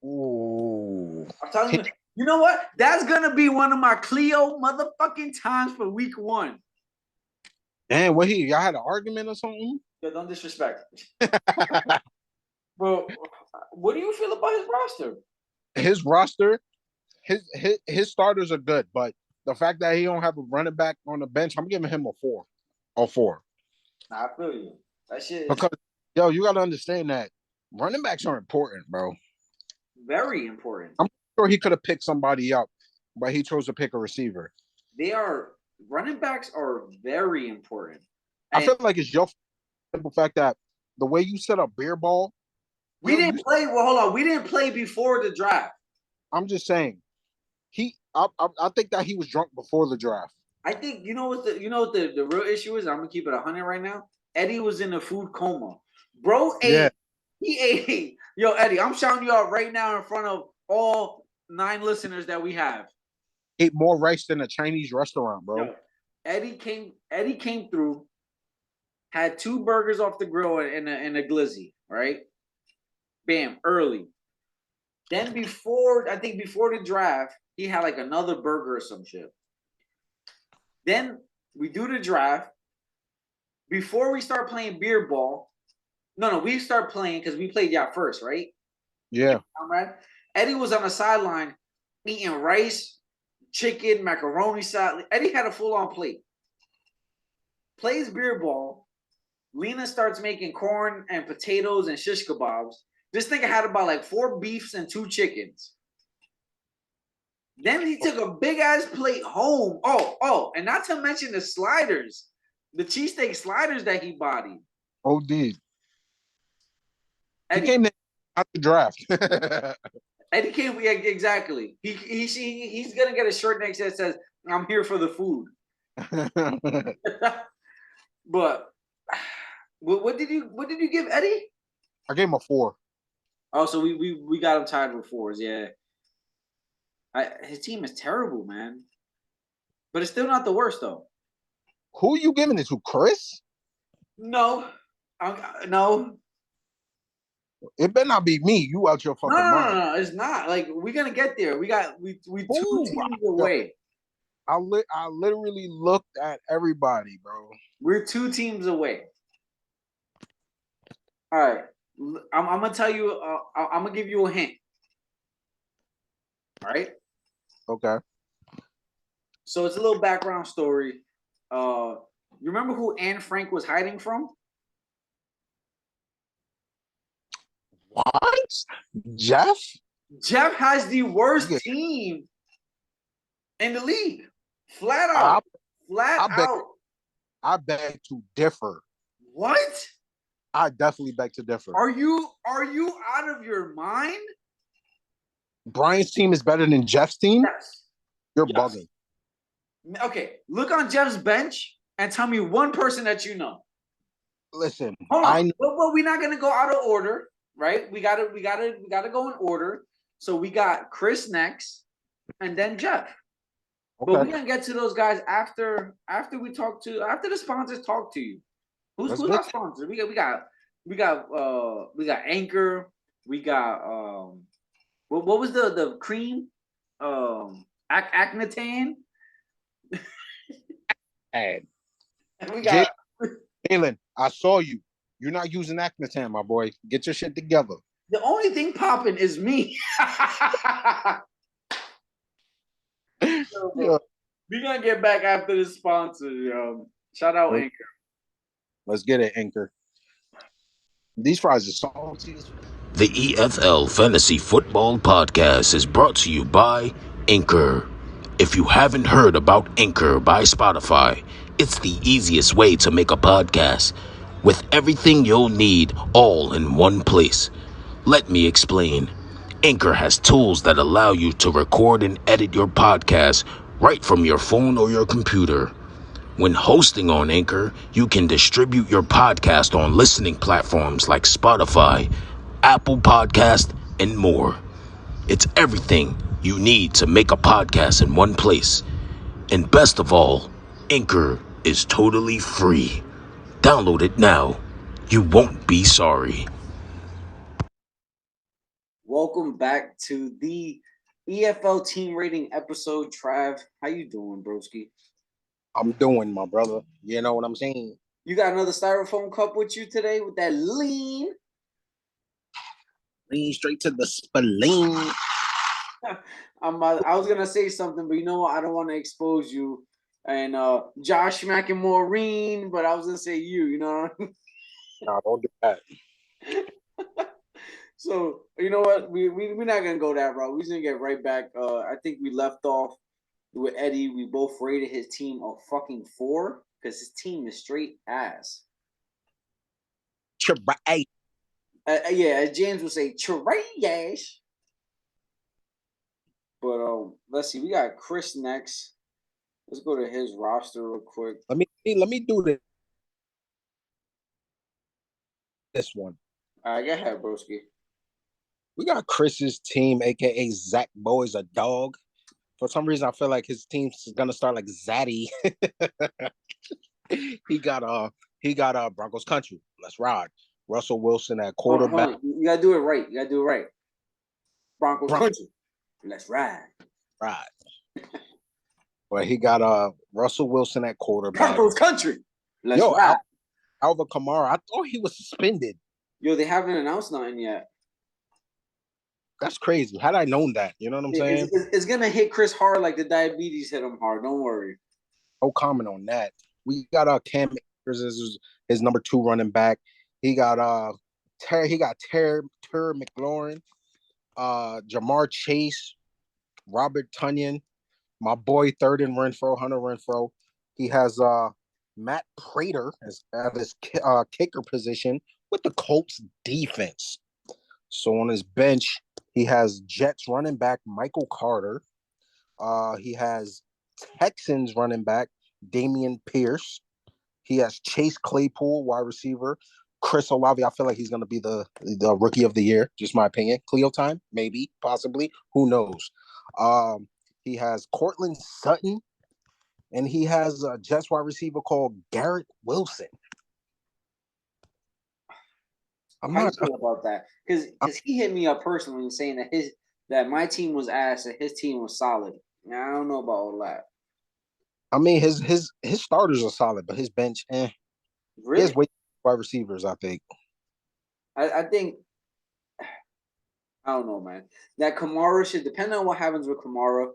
S1: Ooh.
S2: I'm telling you. You know what? That's gonna be one of my Cleo motherfucking times for week 1.
S1: Damn, y'all had an argument or something?
S2: Yeah, don't disrespect. Bro, what do you feel about his roster?
S1: His roster, his starters are good, but the fact that he don't have a running back on the bench, I'm giving him a 4. A 4.
S2: Nah, I feel you. That shit is
S1: because you gotta understand that running backs are important, bro.
S2: Very important.
S1: I'm sure he could have picked somebody up, but he chose to pick a receiver.
S2: Running backs are very important.
S1: I feel like it's your simple fact that the way you set up beer ball.
S2: We didn't play. Well, hold on. We didn't play before the draft.
S1: I'm just saying. I think that he was drunk before the draft.
S2: I think you know what the real issue is. I'm gonna keep it 100 right now. Eddie was in a food coma. Bro ate. Yeah. He ate. Yo, Eddie, I'm shouting you out right now in front of all 9 listeners that we have.
S1: Ate more rice than a Chinese restaurant, bro.
S2: Yo, Eddie came through. Had 2 burgers off the grill and a glizzy, right? Bam, early. Then before the draft, he had like another burger or some shit. Then we do the draft. Before we start playing beer ball, we start playing because we played y'all first, right?
S1: Yeah.
S2: Right. Eddie was on the sideline eating rice, chicken, macaroni salad. Eddie had a full-on plate. Plays beer ball. Lena starts making corn and potatoes and shish kebabs. This nigga had about like 4 beefs and 2 chickens. Then he took a big ass plate home. And not to mention the sliders, the cheesesteak sliders that he bodied.
S1: Oh, dude.
S2: Eddie.
S1: He came in out the draft.
S2: Eddie came, yeah, exactly. He's gonna get a shirt next that says, "I'm here for the food." But what did you give Eddie?
S1: I gave him a 4.
S2: Oh, so we got him tied with 4s, yeah. His team is terrible, man. But it's still not the worst, though.
S1: Who are you giving it to, Chris?
S2: No. No.
S1: It better not be me. You out your fucking mind.
S2: No, it's not. Like, we're going to get there. We 2 teams away.
S1: I literally looked at everybody, bro.
S2: We're 2 teams away. All right. I'm going to tell you, I'm going to give you a hint. All right?
S1: Okay.
S2: So it's a little background story. You remember who Anne Frank was hiding from?
S1: What? Jeff?
S2: Jeff has the worst team in the league. Flat out.
S1: I beg to differ.
S2: What?
S1: I definitely beg to differ.
S2: Are you out of your mind?
S1: Brian's team is better than Jeff's team?
S2: Yes.
S1: You're bugging.
S2: Okay, look on Jeff's bench and tell me one person that you know.
S1: Listen,
S2: hold on. Well, we're not gonna go out of order, right? We gotta go in order. So we got Chris next, and then Jeff. Okay. But we're gonna get to those guys after the sponsors talk to you. Who's our sponsor? We got Anchor. We got what was the cream? Acnetan.
S1: And we got Jalen, I saw you. You're not using Acnetan, my boy. Get your shit together.
S2: The only thing popping is me. We're gonna get back after the sponsor, yo. Shout out Anchor.
S1: Let's get it, Anchor. These fries are salty.
S3: The EFL Fantasy Football Podcast is brought to you by Anchor. If you haven't heard about Anchor by Spotify, it's the easiest way to make a podcast with everything you'll need all in one place. Let me explain. Anchor has tools that allow you to record and edit your podcast right from your phone or your computer. When hosting on Anchor, you can distribute your podcast on listening platforms like Spotify, Apple Podcast, and more. It's everything you need to make a podcast in one place. And best of all, Anchor is totally free. Download it now. You won't be sorry.
S2: Welcome back to the EFL team rating episode. Trav, how you doing, broski?
S1: I'm doing, my brother. You know what I'm saying?
S2: You got another styrofoam cup with you today with that lean?
S1: Lean straight to the spleen.
S2: I was gonna say something, but you know what? I don't want to expose you and Josh McElmaureen, but I was gonna say you know what I mean?
S1: No, don't do that.
S2: So you know what? We're not gonna go that route. We're gonna get right back. I think we left off with Eddie. We both rated his team a fucking 4 because his team is straight ass.
S1: Trash.
S2: Yeah, as James would say, trash. But let's see. We got Chris next. Let's go to his roster real quick.
S1: Let me do this one.
S2: All right, go ahead, broski.
S1: We got Chris's team, aka Zach Boy's a dog. For some reason, I feel like his team's gonna start like Zaddy. He got Broncos country. Let's ride. Russell Wilson at quarterback.
S2: You gotta do it right. Broncos country. Let's ride.
S1: Right. Well, he got Russell Wilson at quarterback.
S2: Broncos country. Let's ride.
S1: Alvin Kamara. I thought he was suspended.
S2: Yo, they haven't announced nothing yet.
S1: That's crazy. Had I known that, you know what I'm saying?
S2: It's gonna hit Chris hard like the diabetes hit him hard. Don't worry.
S1: No comment on that. We got Cam Akers his number 2 running back. He got Terry McLaurin, Jamar Chase, Robert Tunyon, my boy third in Renfro, Hunter Renfro. He has Matt Prater at his kicker position with the Colts defense. So on his bench, he has Jets running back Michael Carter. He has Texans running back Damian Pierce. He has Chase Claypool, wide receiver. Chris Olave, I feel like he's going to be the rookie of the year, just my opinion. Cleo Time, maybe, possibly. Who knows? He has Cortland Sutton, and he has a Jets wide receiver called Garrett Wilson.
S2: How do you feel about that? Because he hit me up personally saying that my team was ass and his team was solid. Now, I don't know about all that.
S1: I mean, his starters are solid, but his bench,
S2: Really?
S1: He has way wide receivers, I think.
S2: I think, I don't know, man. That Kamara should depend on what happens with Kamara.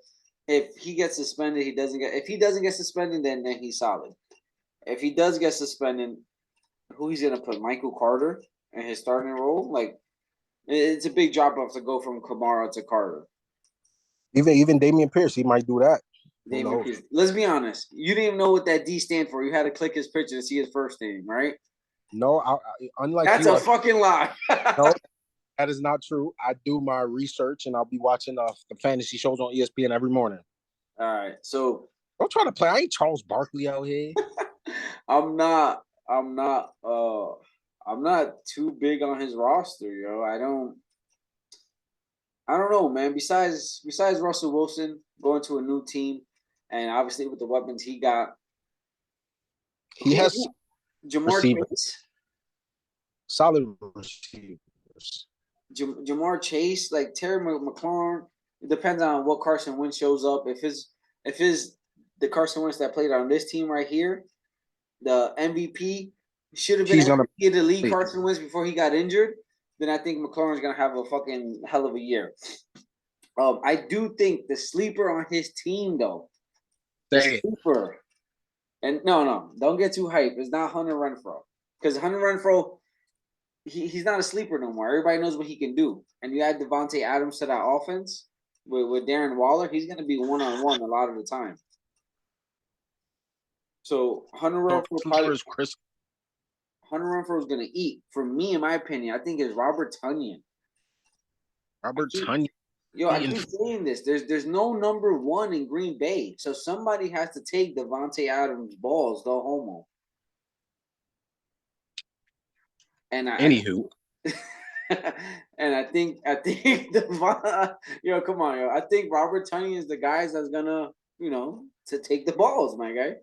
S2: If he gets suspended, if he doesn't get suspended, then he's solid. If he does get suspended, who he's gonna put? Michael Carter in his starting role? Like, it's a big drop off to go from Kamara to Carter.
S1: Even Damian Pierce, he might do that.
S2: Damian Pierce. Let's be honest. You didn't even know what that D stand for. You had to click his picture to see his first name, right?
S1: No, unlike
S2: that's a fucking lie.
S1: No, that is not true. I do my research, and I'll be watching the fantasy shows on ESPN every morning.
S2: All right, so
S1: don't try to play. I ain't Charles Barkley out here.
S2: I'm not too big on his roster, yo. I don't know, man. Besides Russell Wilson going to a new team, and obviously with the weapons he got,
S1: he has
S2: Jamar Chase,
S1: solid receivers.
S2: Jamar Chase, like Terry McLaurin. It depends on what Carson Wentz shows up. If the Carson Wentz that played on this team right here, the MVP should have been MVP of the league, Carson Wentz, before he got injured, then I think McLaurin's gonna have a fucking hell of a year. I do think the sleeper on his team, though, sleeper, and no, don't get too hype. It's not Hunter Renfro, because Hunter Renfro, he's not a sleeper no more. Everybody knows what he can do, and you add Devontae Adams to that offense with Darren Waller, he's gonna be one-on-one a lot of the time. So Hunter Renfro is going to eat. For me, in my opinion, I think it's Robert Tunyon. Yo, I keep saying this. There's no number 1 in Green Bay, so somebody has to take Devontae Adams' balls, no homo. And
S1: anywho,
S2: and I think yo, come on, yo. I think Robert Tunyon is the guy that's gonna, to take the balls, my guy.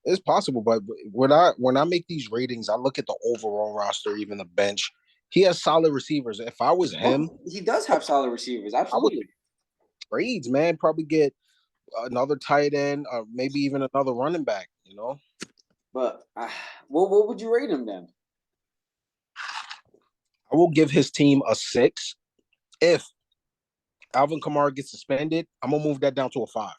S1: It's possible, but when I make these ratings, I look at the overall roster, even the bench. He has solid receivers. If I was him,
S2: he does have solid receivers. Absolutely.
S1: Trades, man. Probably get another tight end, or maybe even another running back.
S2: But what would you rate him then?
S1: I will give his team a 6. If Alvin Kamara gets suspended, I'm gonna move that down to a 5.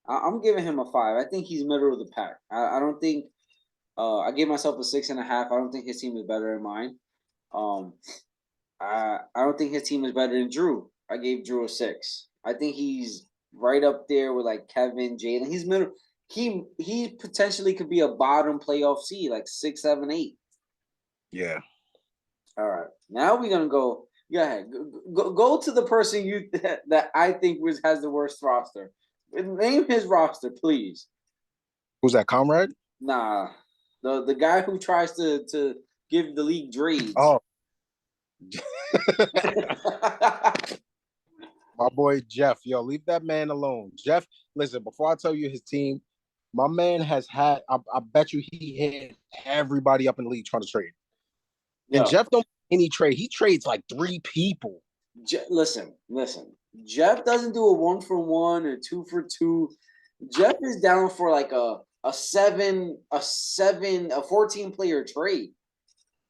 S2: I'm giving him a 5. I think he's middle of the pack. I don't think I gave myself a 6.5. I don't think his team is better than mine. I don't think his team is better than Drew. I gave Drew a 6. I think he's right up there with like Kevin, Jalen. He's middle. He potentially could be a bottom playoff seed, like 6, 7, 8.
S1: Yeah.
S2: All right. Now we're gonna go. Go ahead. Go to the person that I think has the worst roster. Name his roster, please.
S1: Who's that, Comrade?
S2: Nah, the guy who tries to give the league dreams.
S1: Oh, my boy Jeff. Yo, leave that man alone. Jeff, listen. Before I tell you his team, my man has had. I bet you he hit everybody up in the league trying to trade. And Jeff don't any trade. He trades like 3 people.
S2: Listen. Jeff doesn't do a 1-for-1 or 2-for-2. Jeff is down for like a 14-player trade.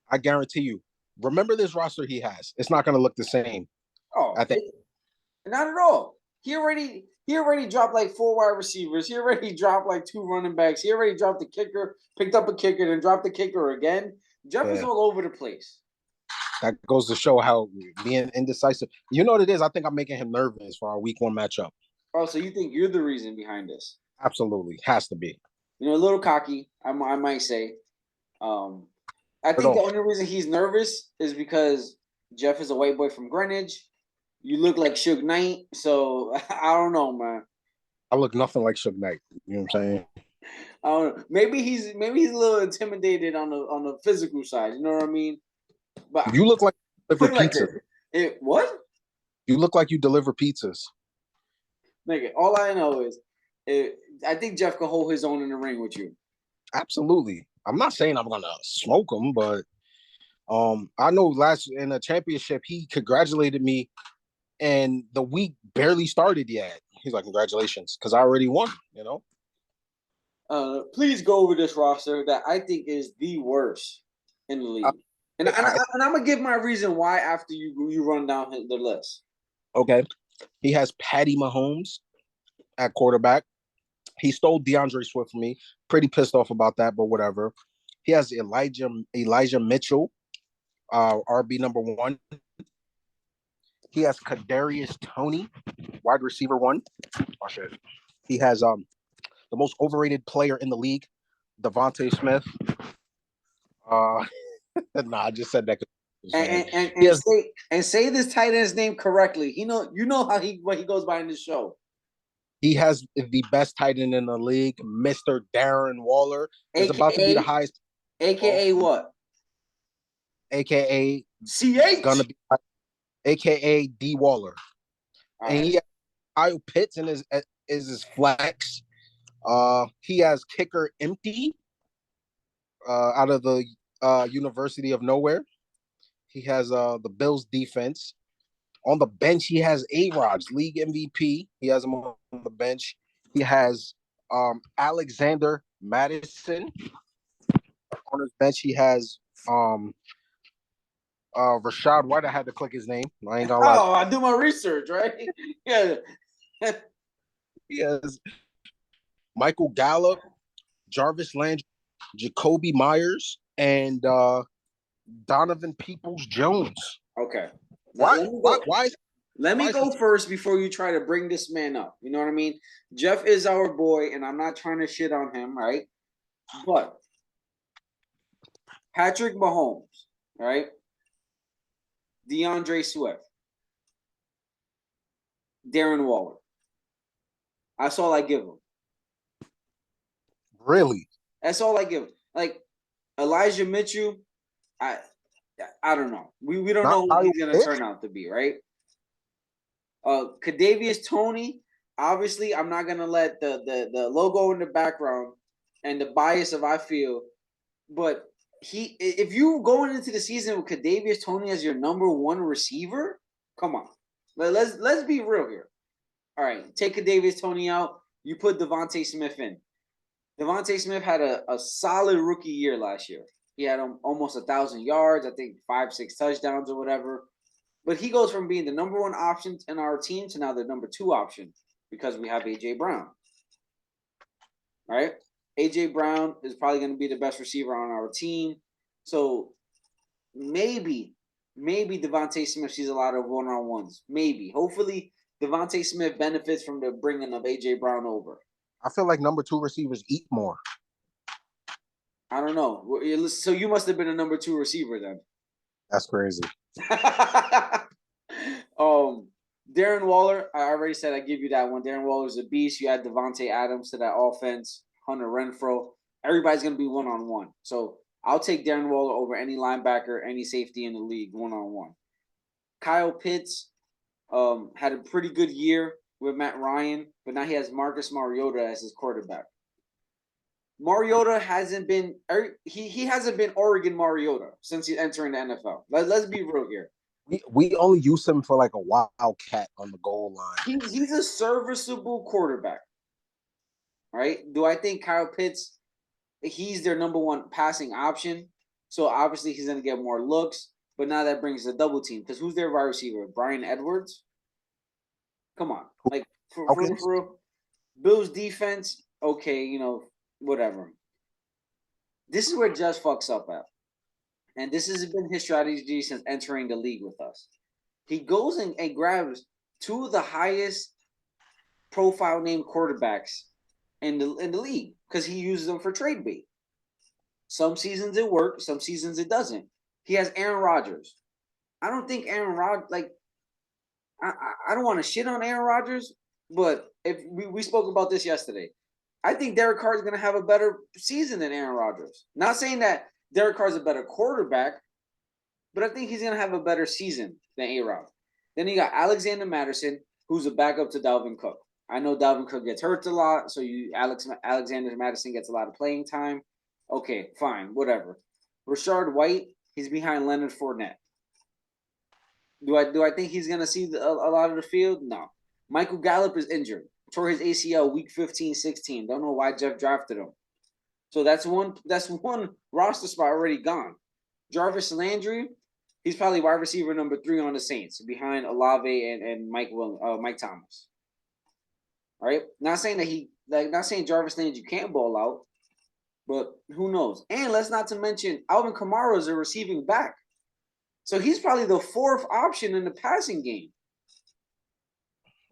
S1: I guarantee you. Remember this roster he has. It's not going to look the same.
S2: Oh, I think not at all. He already dropped like 4 wide receivers. He already dropped like 2 running backs. He already dropped the kicker, picked up a kicker, then dropped the kicker again. Jeff is all over the place.
S1: That goes to show how being indecisive. You know what it is? I think I'm making him nervous for our week 1 matchup.
S2: Oh, so you think you're the reason behind this?
S1: Absolutely. Has to be.
S2: You know, a little cocky, I might say. I think the only reason he's nervous is because Jeff is a white boy from Greenwich. You look like Suge Knight, so I don't know, man.
S1: I look nothing like Suge Knight. You know what I'm saying?
S2: I don't know. Maybe he's a little intimidated on the physical side. You know what I mean? But
S1: you look like you deliver pizza.
S2: What?
S1: You look like you deliver pizzas.
S2: Nigga, all I know is I think Jeff can hold his own in the ring with you.
S1: Absolutely. I'm not saying I'm gonna smoke him, but I know last in the championship he congratulated me, and the week barely started yet. He's like, "Congratulations," because I already won. You know.
S2: Please go over this roster that I think is the worst in the league, and I'm gonna give my reason why after you run down the list.
S1: Okay, he has Patty Mahomes at quarterback. He stole DeAndre Swift from me. Pretty pissed off about that, but whatever. He has Elijah Mitchell, RB number 1. He has Kadarius Toney, wide receiver 1. Watch it. He has the most overrated player in the league, Devontae Smith. I just said that.
S2: And say this tight end's name correctly. You know what he goes by in this show.
S1: He has the best tight end in the league, Mr. Darren Waller. Is about to be the highest.
S2: AKA what?
S1: AKA
S2: CH.
S1: Gonna be AKA D Waller. All and right. He has Kyle Pitts in his flex. He has kicker Empty out of the University of Nowhere. He has the Bills defense. On the bench, he has A-Rod's league MVP. He has him on the bench. He has Alexander Madison. On his bench, he has Rashad White. I had to click his name. I ain't gonna lie.
S2: Oh, I do my research, right? Yeah.
S1: He has Michael Gallup, Jarvis Landry, Jacoby Myers, and Donovan Peoples-Jones.
S2: Okay.
S1: Let
S2: me go first before you try to bring this man up. You know what I mean? Jeff is our boy, and I'm not trying to shit on him, right? But Patrick Mahomes, right? DeAndre Swift, Darren Waller. That's all I give him.
S1: Really?
S2: That's all I give him. Like Elijah Mitchell, I don't know. We don't know who he's gonna turn out to be, right? Kadarius Toney, obviously, I'm not gonna let the logo in the background and the bias of I feel, but if you going into the season with Kadarius Toney as your number 1 receiver, come on, let's be real here. All right, take Kadarius Toney out. You put Devontae Smith in. Devontae Smith had a solid rookie year last year. He had almost 1,000 yards, I think 5-6 touchdowns or whatever. But he goes from being the number 1 option in our team to now the number 2 option because we have A.J. Brown. All right? A.J. Brown is probably going to be the best receiver on our team. So maybe Devontae Smith sees a lot of one-on-ones. Maybe. Hopefully, Devontae Smith benefits from the bringing of A.J. Brown over.
S1: I feel like number 2 receivers eat more.
S2: I don't know. So you must have been a number 2 receiver then.
S1: That's crazy.
S2: Darren Waller, I already said I give you that one. Darren Waller's a beast. You add Devontae Adams to that offense, Hunter Renfrow. Everybody's going to be one-on-one. So I'll take Darren Waller over any linebacker, any safety in the league, one-on-one. Kyle Pitts had a pretty good year with Matt Ryan, but now he has Marcus Mariota as his quarterback. Mariota hasn't been he hasn't been Oregon Mariota since he's entering the NFL. Let's be real here.
S1: We only use him for like a wildcat on the goal line.
S2: He's a serviceable quarterback. Right? Do I think Kyle Pitts, he's their number 1 passing option? So obviously he's going to get more looks, but now that brings the double team. Because who's their wide receiver? Brian Edwards? Come on. Like For real. Bills defense, okay, whatever. This is where Judge fucks up at. And this has been his strategy since entering the league with us. He goes and grabs two of the highest profile name quarterbacks in the league because he uses them for trade bait. Some seasons it works, some seasons it doesn't. He has Aaron Rodgers. I don't think Aaron Rodgers, I don't want to shit on Aaron Rodgers, but if we spoke about this yesterday, I think Derek Carr is going to have a better season than Aaron Rodgers. Not saying that Derek Carr is a better quarterback, but I think he's going to have a better season than A-Rod. Then you got Alexander Madison, who's a backup to Dalvin Cook. I know Dalvin Cook gets hurt a lot, so Alexander Madison gets a lot of playing time. Okay, fine, whatever. Rashard White, he's behind Leonard Fournette. Do I think he's going to see a lot of the field? No. Michael Gallup is injured. Tore his ACL week 15, 16. Don't know why Jeff drafted him. So that's one roster spot already gone. Jarvis Landry, he's probably wide receiver number 3 on the Saints, behind Olave and Mike Thomas. All right? Not saying Jarvis Landry can't ball out, but who knows? And let's not to mention Alvin Kamara is a receiving back. So he's probably the 4th option in the passing game.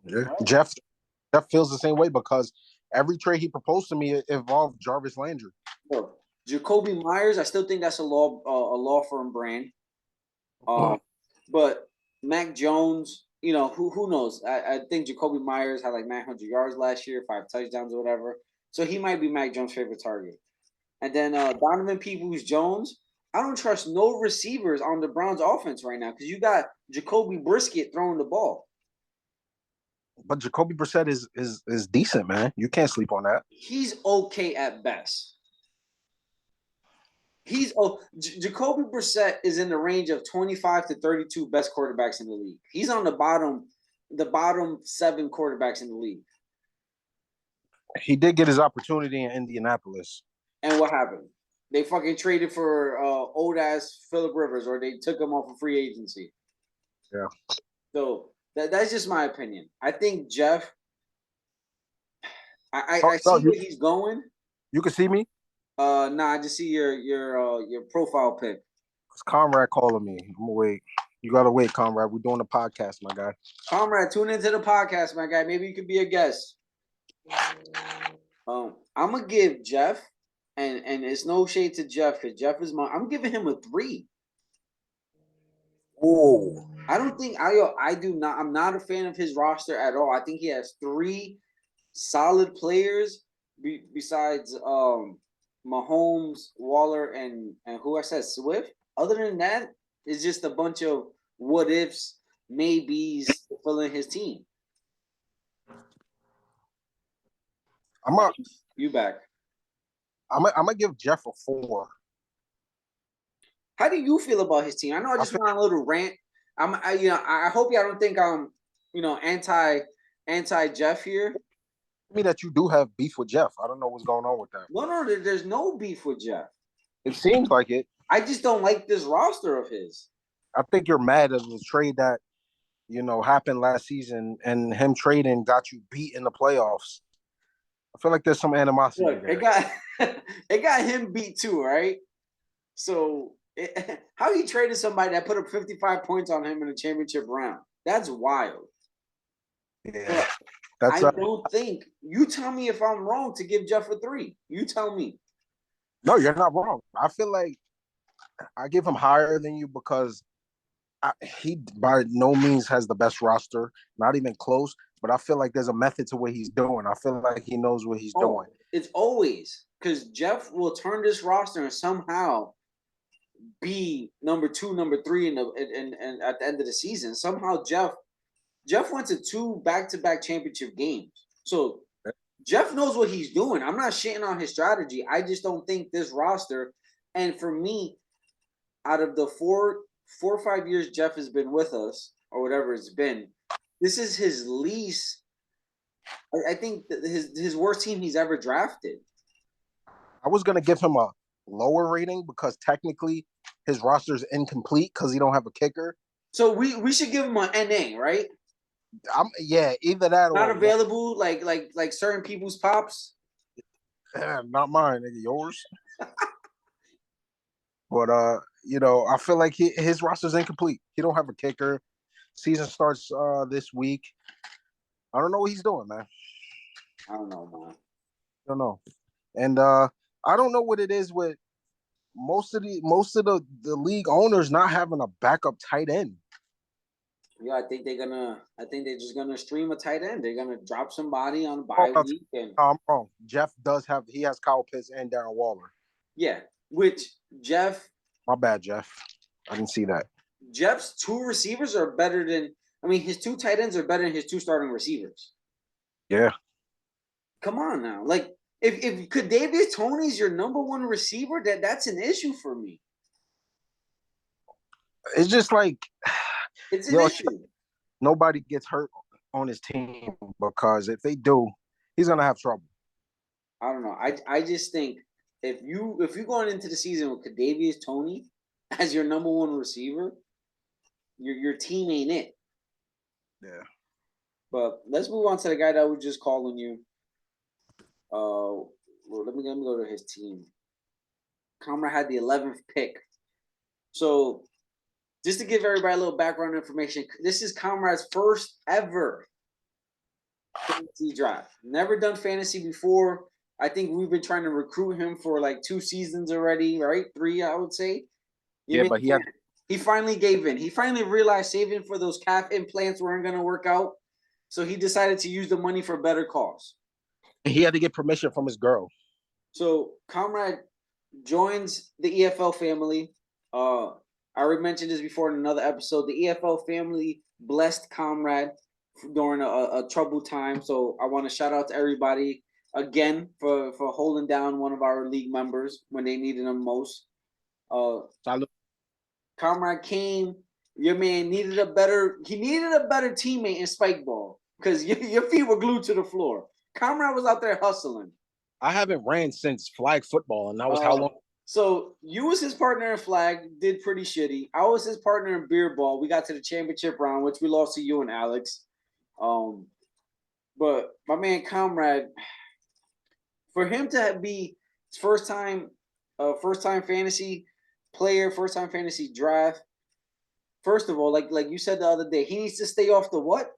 S1: Yeah. Right? Jeff feels the same way because every trade he proposed to me involved Jarvis Landry.
S2: Sure. Jacoby Myers, I still think that's a law firm brand. But Mac Jones, who knows? I think Jacoby Myers had like 900 yards last year, 5 touchdowns or whatever. So he might be Mac Jones' favorite target. And then Donovan Peoples-Jones, I don't trust no receivers on the Browns offense right now because you got Jacoby Brissett throwing the ball.
S1: But Jacoby Brissett is decent, man. You can't sleep on that.
S2: He's okay at best. Jacoby Brissett is in the range of 25 to 32 best quarterbacks in the league. He's on the bottom 7 quarterbacks in the league.
S1: He did get his opportunity in Indianapolis.
S2: And what happened? They fucking traded for old ass Phillip Rivers, or they took him off of free agency.
S1: Yeah.
S2: So that's just my opinion. I think Jeff. I see where he's going.
S1: You can see me.
S2: Nah, I just see your profile pic.
S1: It's Comrade calling me. I'm gonna wait. You gotta wait, Comrade. We're doing a podcast, my guy.
S2: Comrade, tune into the podcast, my guy. Maybe you could be a guest. I'm gonna give Jeff, and it's no shade to Jeff because Jeff is I'm giving him a 3.
S1: Oh,
S2: I don't think I do not. I'm not a fan of his roster at all. I think he has 3 solid players besides Mahomes, Waller, and who I said Swift. Other than that, it's just a bunch of what ifs, maybes to fill in his team. You back?
S1: I'm gonna give Jeff a 4.
S2: How do you feel about his team? I know I just went on a little rant. I hope y'all don't think I'm anti Jeff here.
S1: Me that you do have beef with Jeff. I don't know what's going on with that.
S2: No, there's no beef with Jeff.
S1: It seems like it.
S2: I just don't like this roster of his.
S1: I think you're mad at the trade that happened last season, and him trading got you beat in the playoffs. I feel like there's some animosity.
S2: Look,
S1: there.
S2: It got him beat too, right? So how he traded somebody that put up 55 points on him in a championship round? That's wild.
S1: Yeah.
S2: I don't think. You tell me if I'm wrong to give Jeff a 3. You tell me.
S1: No, you're not wrong. I feel like I give him higher than you because he by no means has the best roster, not even close. But I feel like there's a method to what he's doing. I feel like he knows what he's doing.
S2: It's always because Jeff will turn this roster and somehow be number 2, number 3 and at the end of the season. Somehow Jeff went to 2 back-to-back championship games. So Jeff knows what he's doing. I'm not shitting on his strategy. I just don't think this roster, and for me, out of the 4 or 5 years Jeff has been with us, or whatever it's been, this is his least. I think his worst team he's ever drafted.
S1: I was gonna give him a lower rating because technically his roster is incomplete because he don't have a kicker.
S2: So we should give him an NA, right?
S1: Either that
S2: Not
S1: or
S2: available, like certain people's pops.
S1: not mine, nigga, yours. But I feel like his roster's incomplete. He don't have a kicker. Season starts this week. I don't know what he's doing, man.
S2: I don't know, man.
S1: I don't know. And I don't know what it is with most of the league owners not having a backup tight end.
S2: Yeah, I think they're just gonna stream a tight end. They're gonna drop somebody on a bye week. And
S1: I'm wrong. Jeff he has Kyle Pitts and Darren Waller.
S2: yeah, which Jeff.
S1: My bad, Jeff. I didn't see that.
S2: Jeff's two receivers are better than. I mean, his two tight ends are better than his two starting receivers.
S1: Yeah.
S2: Come on now, like if Kadarius Toney's your number one receiver, that's an issue for me.
S1: It's just like
S2: it's an issue.
S1: Nobody gets hurt on his team because if they do, he's gonna have trouble.
S2: I don't know. I just think if you're going into the season with Kadarius Toney as your number one receiver, your team ain't it.
S1: Yeah.
S2: But let's move on to the guy that was just calling you. Well, let me go to his team. Comrade had the 11th pick. So, just to give everybody a little background information, this is Comrade's first ever fantasy draft. Never done fantasy before. I think we've been trying to recruit him for like 2 seasons already, right? 3, I would say.
S1: But
S2: he finally gave in. He finally realized saving for those calf implants weren't going to work out. So he decided to use the money for better cause.
S1: He had to get permission from his girl.
S2: So Comrade joins the EFL family. I already mentioned this before in another episode. The EFL family blessed Comrade during a troubled time. So I want to shout out to everybody again for holding down one of our league members when they needed him most.
S1: Salud.
S2: Comrade came. Your man needed a better teammate in spike ball because your feet were glued to the floor. Comrade was out there hustling.
S1: I haven't ran since flag football, and that was how long?
S2: So you was his partner in flag, did pretty shitty. I was his partner in beer ball. We got to the championship round, which we lost to you and Alex. But my man Comrade, for him to be his first time fantasy player, first time fantasy draft. First of all, like you said the other day, he needs to stay off the what?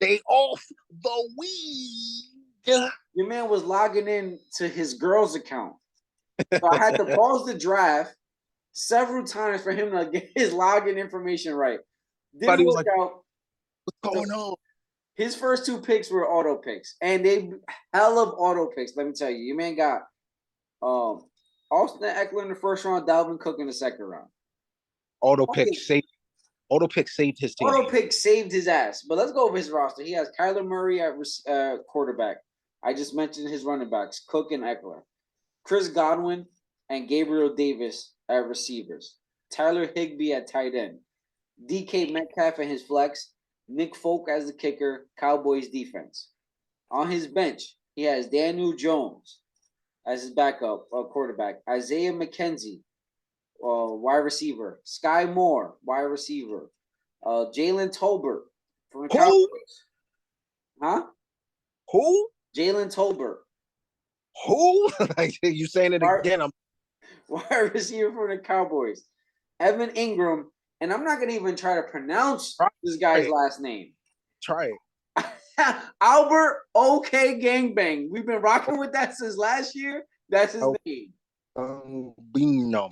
S1: Stay off the weed.
S2: Your man was logging in to his girl's account. So I had to pause the draft several times for him to get his login information right. Didn't work out.
S1: What's going on?
S2: His first 2 picks were auto picks, and they hell of auto picks. Let me tell you, your man got Austin Eckler in the first round, Dalvin Cook in the second round.
S1: Auto pick saved his team.
S2: Auto pick saved his ass. But let's go over his roster. He has Kyler Murray at quarterback. I just mentioned his running backs, Cook and Eckler. Chris Godwin and Gabriel Davis at receivers. Tyler Higbee at tight end. DK Metcalf and his flex. Nick Folk as the kicker. Cowboys defense. On his bench, he has Daniel Jones as his backup quarterback. Isaiah McKenzie, wide receiver. Sky Moore, wide receiver. Jalen Tolbert from the Cowboys. Huh?
S1: Who?
S2: Jalen Tolbert.
S1: Who? You saying it again? I'm
S2: wide receiver for the Cowboys. Evan Ingram, and I'm not gonna even try to pronounce this guy's last name.
S1: Try it.
S2: Albert OK Gangbang. We've been rocking with that since last year. That's his name.
S1: Bingham.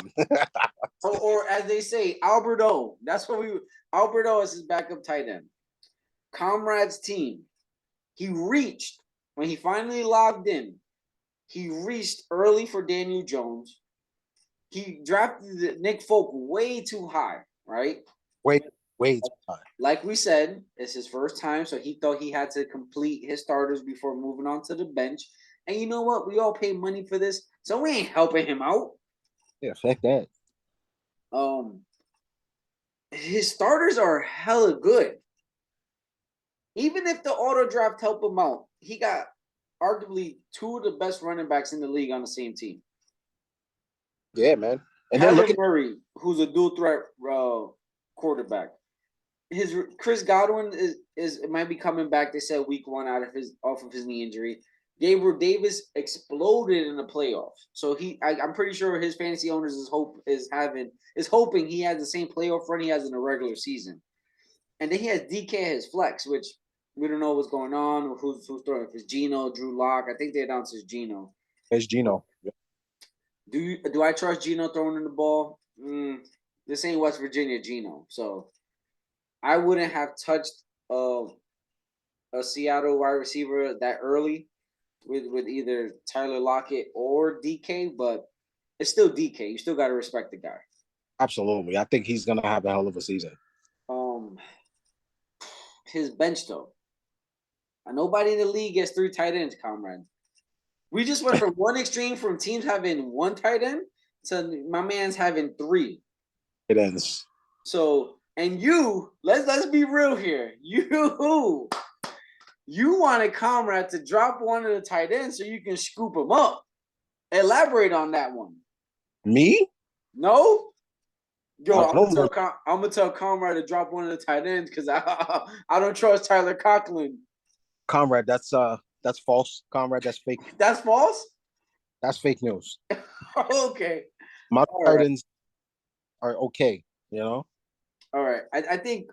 S2: or as they say, Alberto. That's what Alberto is his backup tight end. Comrade's team. He reached when he finally logged in. He reached early for Daniel Jones. He drafted Nick Folk way too high, right?
S1: Way too high.
S2: Like we said, it's his first time, so he thought he had to complete his starters before moving on to the bench. And you know what? We all pay money for this, so we ain't helping him out.
S1: Yeah, fuck that.
S2: His starters are hella good. Even if the auto draft helped him out, he got arguably 2 of the best running backs in the league on the same team.
S1: Yeah, man. And
S2: then look at Murray, who's a dual threat quarterback. his Chris Godwin is might be coming back. They said week 1 off of his knee injury. Gabriel Davis exploded in the playoffs, so I'm pretty sure his fantasy owners is hoping he has the same playoff run he has in the regular season. And then he has DK as flex, which we don't know what's going on. Who's throwing? If it's Geno, Drew Lock. I think they announced it's Geno.
S1: It's Geno.
S2: Do I trust Geno throwing in the ball? This ain't West Virginia Geno, so I wouldn't have touched a Seattle wide receiver that early with either Tyler Lockett or DK, but it's still DK. You still got to respect the guy.
S1: Absolutely. I think he's going to have a hell of a season.
S2: His bench, though. Nobody in the league gets 3 tight ends, comrade. We just went from one extreme from teams having 1 tight end to my man's having 3.
S1: It ends.
S2: So, and let's be real here. You wanted Comrade to drop one of the tight ends so you can scoop him up. Elaborate on that one.
S1: Me?
S2: No? Yo, I'm gonna tell Comrade to drop one of the tight ends because I don't trust Tyler Conklin.
S1: Comrade, that's false. Comrade, that's fake.
S2: That's false?
S1: That's fake news.
S2: Okay.
S1: My tight ends are okay, you know?
S2: All right. I think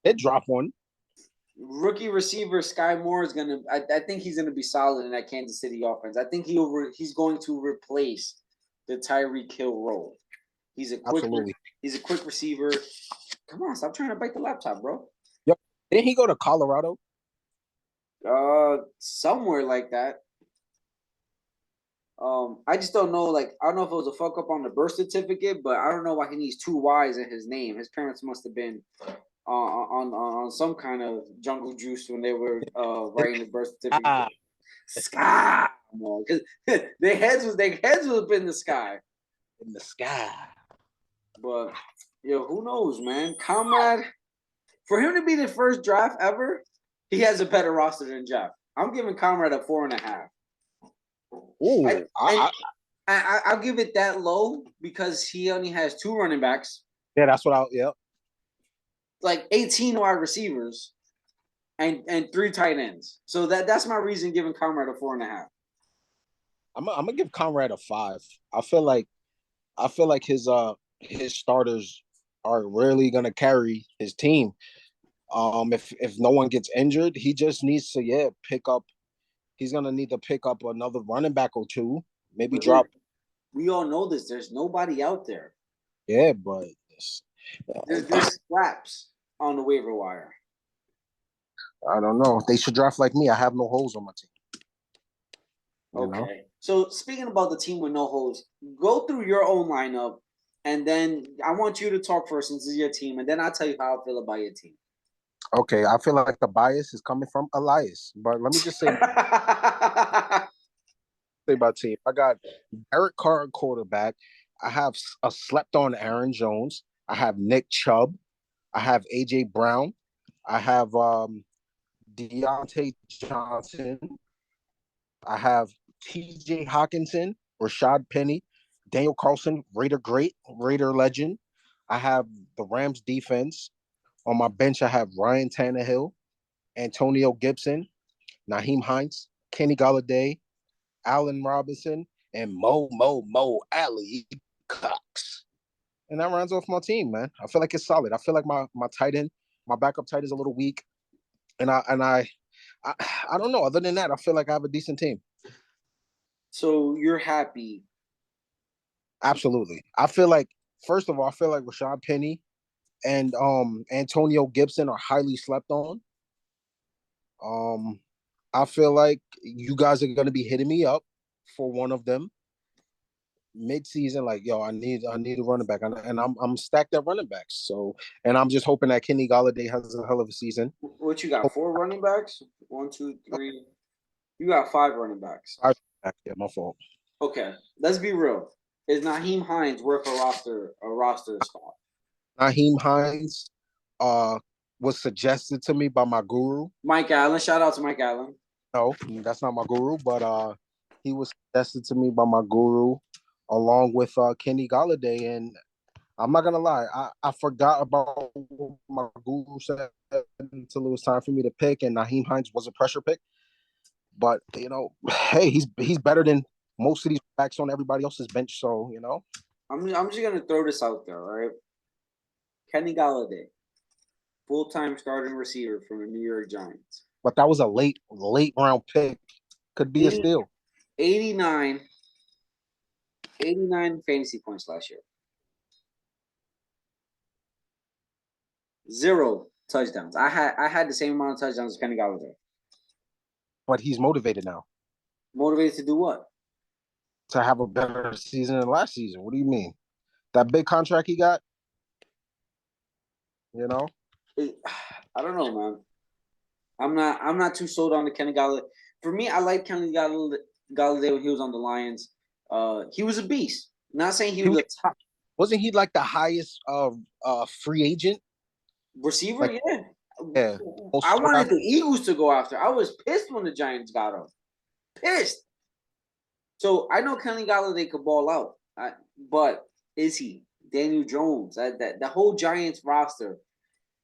S1: they drop one.
S2: Rookie receiver Sky Moore is gonna. I think he's gonna be solid in that Kansas City offense. I think he's going to replace the Tyreek Hill role. He's a quick receiver. Come on, stop trying to bite the laptop, bro.
S1: Yep. Didn't he go to Colorado?
S2: Somewhere like that. I just don't know. Like, I don't know if it was a fuck up on the birth certificate, but I don't know why he needs 2 Y's in his name. His parents must have been on some kind of jungle juice when they were writing the birth certificate. Sky, because their heads was up in the sky.
S1: In the sky.
S2: But who knows, man? Comrade, for him to be the first draft ever, he has a better roster than Jeff. I'm giving Comrade a 4.5.
S1: Ooh,
S2: I'll give it that low because he only has 2 running backs.
S1: Yeah, that's what Yep.
S2: Like 18 wide receivers and 3 tight ends. So that's my reason giving Comrade a 4.5.
S1: I'm gonna give Comrade a 5. I feel like his starters are really gonna carry his team. If no one gets injured, he just needs to pick up. He's gonna need to pick up another running back or 2. Maybe drop.
S2: We all know this. There's nobody out there.
S1: Yeah, but
S2: there's scraps on the waiver wire.
S1: I don't know. They should draft like me. I have no holes on my team.
S2: Okay. So speaking about the team with no holes, go through your own lineup, and then I want you to talk first since it's your team, and then I'll tell you how I feel about your team.
S1: Okay, I feel like the bias is coming from Elias, but let me just say my team. I got Derek Carr quarterback. I have a slept-on Aaron Jones. I have Nick Chubb. I have A.J. Brown. I have Deontay Johnson. I have T.J. Hawkinson, Rashad Penny, Daniel Carlson, Raider legend. I have the Rams defense. On my bench, I have Ryan Tannehill, Antonio Gibson, Naheem Hines, Kenny Golladay, Allen Robinson, and Mo Alley Cox. And that rounds off my team, man. I feel like it's solid. I feel like my tight end, my backup tight is a little weak. And I don't know. Other than that, I feel like I have a decent team.
S2: So you're happy?
S1: Absolutely. First of all, I feel like Rashad Penny and Antonio Gibson are highly slept on. I feel like you guys are going to be hitting me up for one of them mid-season. Like, yo, I need a running back, and I'm stacked at running backs. So, and I'm just hoping that Kenny Golladay has a hell of a season.
S2: What you got? 4 running backs? 1, 2, 3. You got 5 running backs.
S1: Yeah, my fault.
S2: Okay, let's be real. Is Naheem Hines worth a roster spot?
S1: Naheem Hines was suggested to me by my guru.
S2: Mike Allen. Shout out to Mike Allen.
S1: No, that's not my guru, but he was suggested to me by my guru along with Kenny Golladay. And I'm not gonna lie. I forgot about what my guru said until it was time for me to pick, and Naheem Hines was a pressure pick. But hey, he's better than most of these backs on everybody else's bench. So
S2: I'm just gonna throw this out there, all right? Kenny Galladay, full-time starting receiver from the New York Giants.
S1: But that was a late round pick. Could be a steal.
S2: 89 fantasy points last year. 0 touchdowns. I had the same amount of touchdowns as Kenny Galladay.
S1: But he's motivated now.
S2: Motivated to do what?
S1: To have a better season than last season. What do you mean? That big contract he got?
S2: I don't know, man. I'm not too sold on the Kenny Galladay. For me, I like Kenny Galladay when he was on the Lions. He was a beast. Not saying he was a top.
S1: Wasn't he like the highest free agent
S2: receiver?
S1: Yeah.
S2: I wanted the Eagles to go after. I was pissed when the Giants got him. Pissed. So I know Kenny Galladay could ball out, but is he? Daniel Jones, the whole Giants roster,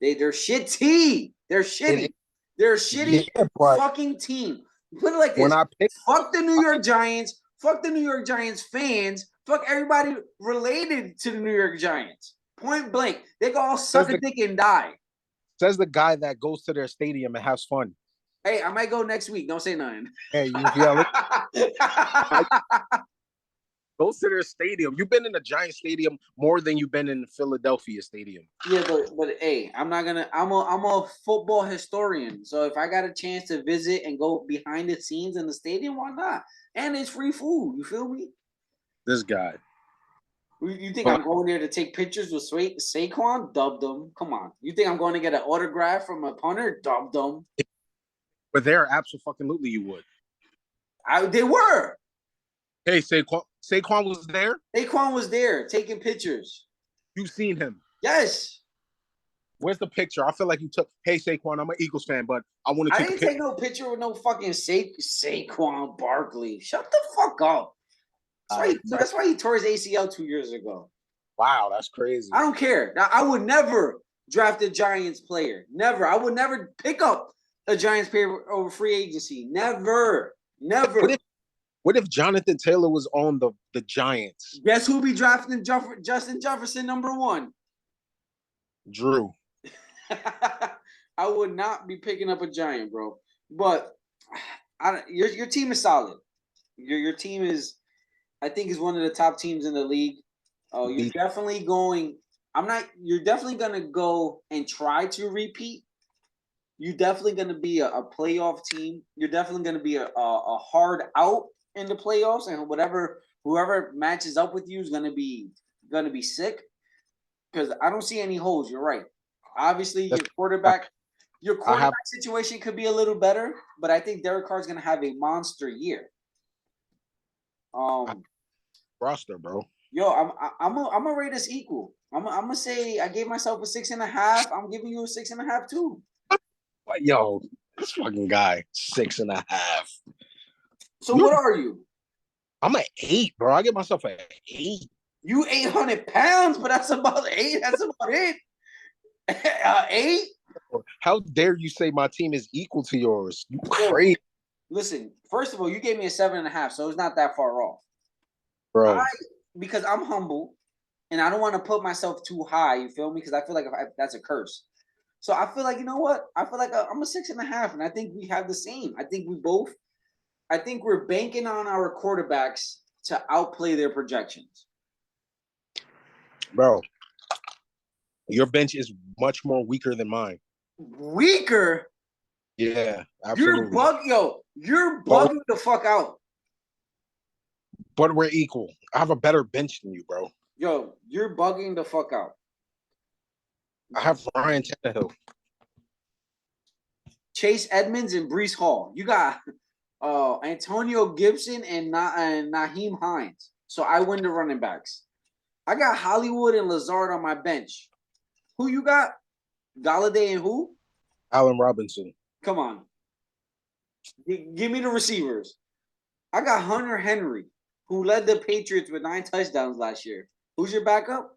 S2: they're shitty. They're shitty. They're a shitty fucking team. Put it like this: fuck the New York Giants. Fuck the New York Giants fans. Fuck everybody related to the New York Giants. Point blank, they can all suck a dick and die.
S1: Says the guy that goes to their stadium and has fun.
S2: Hey, I might go next week. Don't say nothing.
S1: Hey, go to their stadium. You've been in the Giants stadium more than you've been in the Philadelphia stadium.
S2: Yeah, but hey, I'm a football historian. So if I got a chance to visit and go behind the scenes in the stadium, why not? And it's free food. You feel me?
S1: This guy.
S2: You think I'm going there to take pictures with Saquon? Dubbed them. Come on. You think I'm going to get an autograph from a punter? Dubbed them.
S1: But there, absolutely, you would.
S2: They were.
S1: Hey, Saquon was there?
S2: Saquon was there taking pictures.
S1: You've seen him?
S2: Yes.
S1: Where's the picture? I feel like you took, hey, Saquon, I'm an Eagles fan, but I want to
S2: take no picture with no fucking Saquon Barkley. Shut the fuck up. That's why he tore his ACL 2 years ago.
S1: Wow, that's crazy.
S2: I don't care. I would never draft a Giants player. Never. I would never pick up a Giants player over free agency. Never.
S1: What if Jonathan Taylor was on the Giants?
S2: Guess who'll be drafting Justin Jefferson #1?
S1: Drew.
S2: I would not be picking up a Giant, bro. But your team is solid. Your team is, I think, is one of the top teams in the league. You're definitely going. You're definitely gonna go and try to repeat. You're definitely gonna be a playoff team. You're definitely gonna be a hard out in the playoffs, and whoever matches up with you is gonna be sick. Because I don't see any holes. You're right. Obviously, your quarterback situation could be a little better, but I think Derek Carr's gonna have a monster year.
S1: Roster, bro.
S2: Yo, I'm gonna rate us equal. I'm gonna say I gave myself a 6.5. I'm giving you a 6.5 too.
S1: Yo, this fucking guy, 6.5.
S2: So what are you?
S1: I'm an 8, bro. I give myself an 8.
S2: You 800 pounds, but that's about 8. That's about it. 8?
S1: How dare you say my team is equal to yours? You crazy.
S2: Listen, first of all, you gave me a 7.5, so it's not that far off.
S1: Bro.
S2: Because I'm humble and I don't want to put myself too high, you feel me? Because I feel like that's a curse. So I feel like, you know what? I feel like I'm a 6.5, and I think we have the same. I think we're banking on our quarterbacks to outplay their projections.
S1: Bro, your bench is much more weaker than mine.
S2: Weaker?
S1: Yeah, absolutely.
S2: You're bugging the fuck out.
S1: But we're equal. I have a better bench than you, bro.
S2: Yo, you're bugging the fuck out.
S1: I have Ryan Tannehill,
S2: Chase Edmonds, and Breece Hall. You got Antonio Gibson and Naheem Hines. So I win the running backs. I got Hollywood and Lazard on my bench. Who you got? Galladay and who?
S1: Allen Robinson.
S2: Come on. Give me the receivers. I got Hunter Henry, who led the Patriots with 9 touchdowns last year. Who's your backup?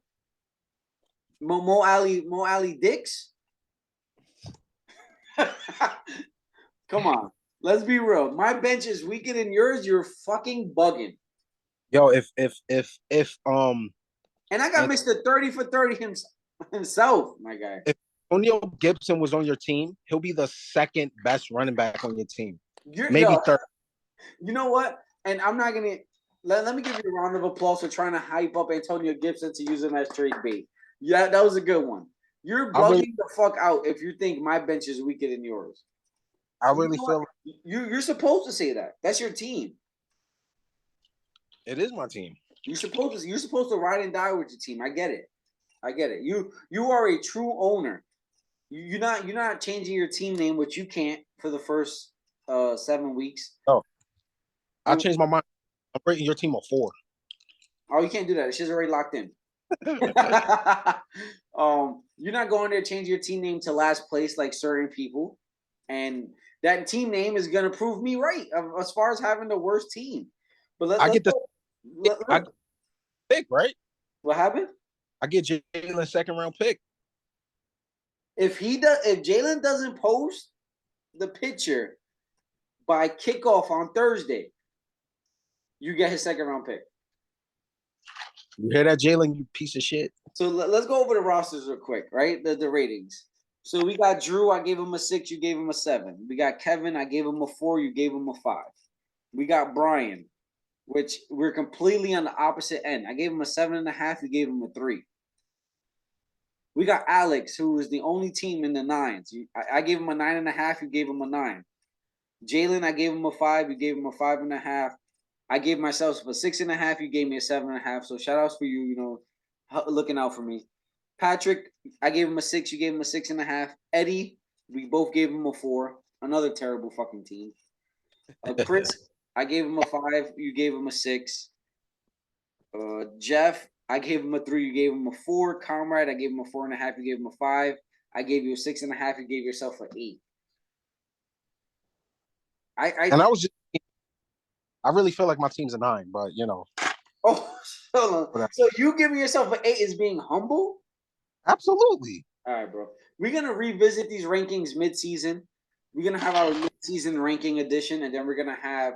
S2: Mo Ali Dix. Come on, let's be real. My bench is weaker than yours. You're fucking bugging.
S1: Yo, if
S2: And I got
S1: and
S2: Mr. 30 for 30 himself, my guy.
S1: if Antonio Gibson was on your team, he'll be the second best running back on your team. Maybe third.
S2: You know what? And I'm not gonna let me give you a round of applause for trying to hype up Antonio Gibson to use him as trade bait. Yeah, that was a good one. You're bugging the fuck out if you think my bench is weaker than yours.
S1: I really feel
S2: you're supposed to say that. That's your team.
S1: It is my team.
S2: You're supposed to ride and die with your team. I get it. You are a true owner. You're not changing your team name, which you can't for the first 7 weeks.
S1: Oh, I changed my mind. I'm rating your team a 4.
S2: Oh, you can't do that. She's already locked in. You're not going there changing your team name to last place like certain people, and that team name is gonna prove me right as far as having the worst team. But
S1: I get the pick, right?
S2: What happened?
S1: I get Jalen second round pick.
S2: If Jalen doesn't post the picture by kickoff on Thursday, you get his second round pick.
S1: You hear that, Jalen? You piece of shit.
S2: So let's go over the rosters real quick, right? The ratings. So we got Drew. I gave him a 6. You gave him a 7. We got Kevin. I gave him a 4. You gave him a 5. We got Brian, which we're completely on the opposite end. I gave him a 7.5. You gave him a 3. We got Alex, who was the only team in the 9s. I gave him a 9.5. You gave him a 9. Jalen, I gave him a 5. You gave him a 5.5. I gave myself a 6.5. You gave me a 7.5. So shout outs for you, looking out for me. Patrick, I gave him a 6. You gave him a 6.5. Eddie, we both gave him a 4. Another terrible fucking team. Chris, I gave him a 5. You gave him a 6. Jeff, I gave him a 3. You gave him a 4. Comrade, I gave him a 4.5. You gave him a 5. I gave you a 6.5. You gave yourself an 8.
S1: I really feel like my team's a 9, but
S2: Oh, so you giving yourself an 8 is being humble?
S1: Absolutely.
S2: All right, bro. We're gonna revisit these rankings mid-season. We're gonna have our mid-season ranking edition, and then we're gonna have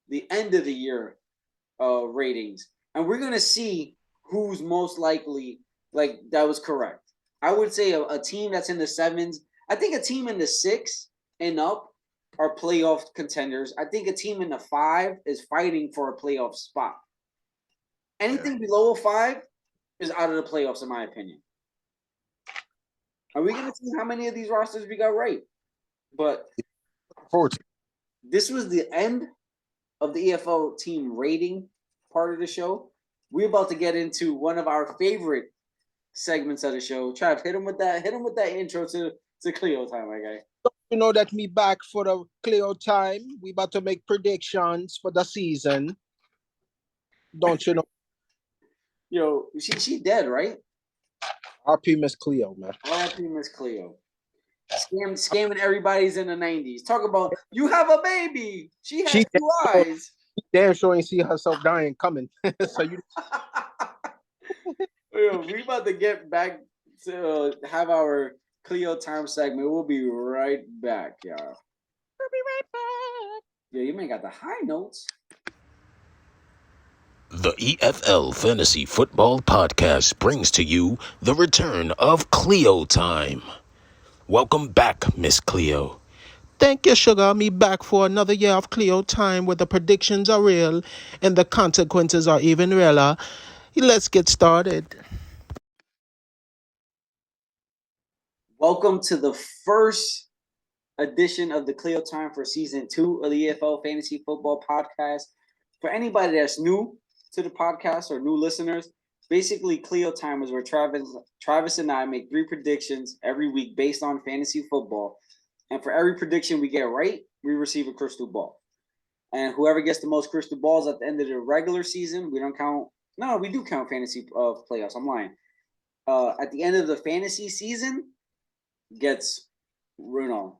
S2: the end of the year ratings, and we're gonna see who's most likely that was correct. I would say a team that's in the 7s. I think a team in the 6 and up are playoff contenders. I think a team in the 5 is fighting for a playoff spot. Anything below a 5 is out of the playoffs, in my opinion. Are we going to see how many of these rosters we got right? But this was the end of the EFL team rating part of the show. We're about to get into one of our favorite segments of the show. Trav, hit him with that intro to Cleo Time, my guy.
S1: You know that me back for the Cleo Time. We about to make predictions for the season. Don't you know?
S2: Yo, she dead, right?
S1: RP Miss Cleo, man.
S2: RP Miss Cleo. Scamming everybody's in the 90s. Talk about you have a baby. She has 2 eyes.
S1: Damn sure ain't see herself dying coming. So you
S2: Yo, we about to get back to have our Cleo Time segment. We'll be right back, y'all. We'll be right back. Yeah, you man got the high notes.
S3: The EFL Fantasy Football Podcast brings to you the return of Cleo Time. Welcome back, Miss Cleo. Thank you, sugar. Me back for another year of Cleo Time where the predictions are real and the consequences are even realer. Let's get started.
S2: Welcome to the first edition of the Cleo Time for Season 2 of the EFL Fantasy Football Podcast. For anybody that's new to the podcast or new listeners, basically Cleo Time is where Travis and I make 3 predictions every week based on fantasy football. And for every prediction we get right, we receive a crystal ball. And whoever gets the most crystal balls at the end of the regular season, we do count fantasy playoffs. I'm lying. At the end of the fantasy season, gets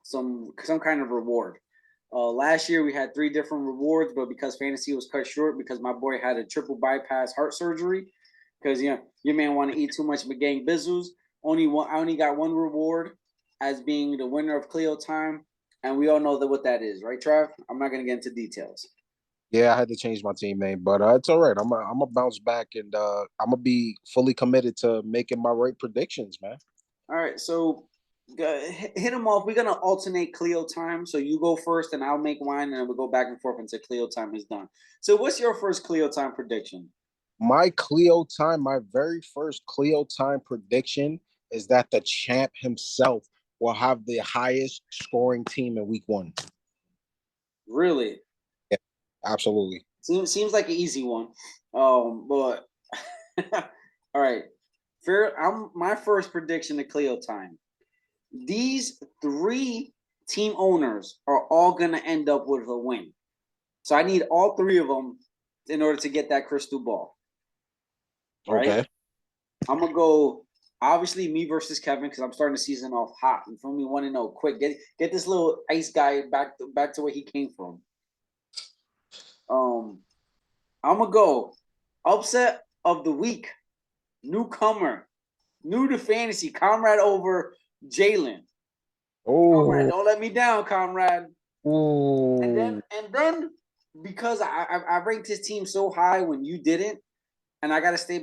S2: some kind of reward. Last year we had 3 different rewards, but because fantasy was cut short because my boy had a triple bypass heart surgery, because your man want to eat too much McGang Bizzles. I only got one reward as being the winner of Cleo Time, and we all know what that is, right, Trav? I'm not gonna get into details.
S1: Yeah, I had to change my team name, but it's all right. I'm gonna bounce back, and I'm gonna be fully committed to making my right predictions, man.
S2: All right, so hit them off. We're gonna alternate Cleo Time, so you go first, and I'll make mine, and then we'll go back and forth until Cleo Time is done. So, what's your first Cleo Time prediction?
S1: My very first Cleo Time prediction is that the champ himself will have the highest scoring team in week 1.
S2: Really?
S1: Yeah, absolutely.
S2: Seems like an easy one. But all right. My first prediction to Cleo Time. These 3 team owners are all gonna end up with a win. So I need all 3 of them in order to get that crystal ball. Right?
S1: Okay.
S2: I'm gonna go obviously me versus Kevin because I'm starting the season off hot. You feel me? 1-0 quick. Get this little ice guy back to where he came from. I'm gonna go upset of the week, newcomer, new to fantasy, Comrade over Jalen. Comrade, don't let me down, Comrade.
S1: Oh.
S2: And then because I ranked his team so high when you didn't, and I gotta stay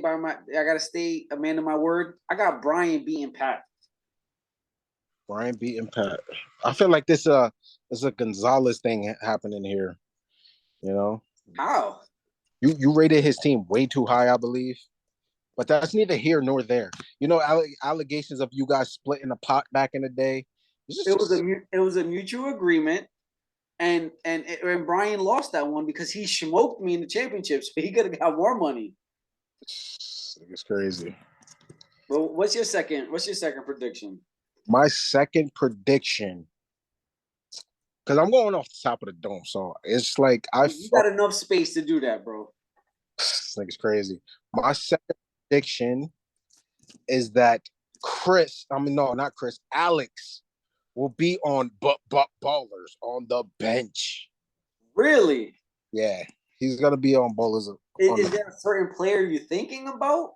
S2: a man of my word. I got Brian beating Pat.
S1: Brian beating Pat. I feel like this is a Gonzalez thing happening here. You know?
S2: How?
S1: You rated his team way too high, I believe. But that's neither here nor there. You know, allegations of you guys splitting a pot back in the day.
S2: It was a mutual agreement, and Brian lost that one because he smoked me in the championship, so he could have got more money.
S1: It's crazy.
S2: Well, what's your second prediction?
S1: My second prediction, because I'm going off the top of the dome, so it's like
S2: you got enough space to do that, bro.
S1: It's crazy. My second prediction is that Alex will be on ballers on the bench.
S2: Really?
S1: Yeah, he's gonna be on ballers.
S2: Is there a certain player you're thinking about?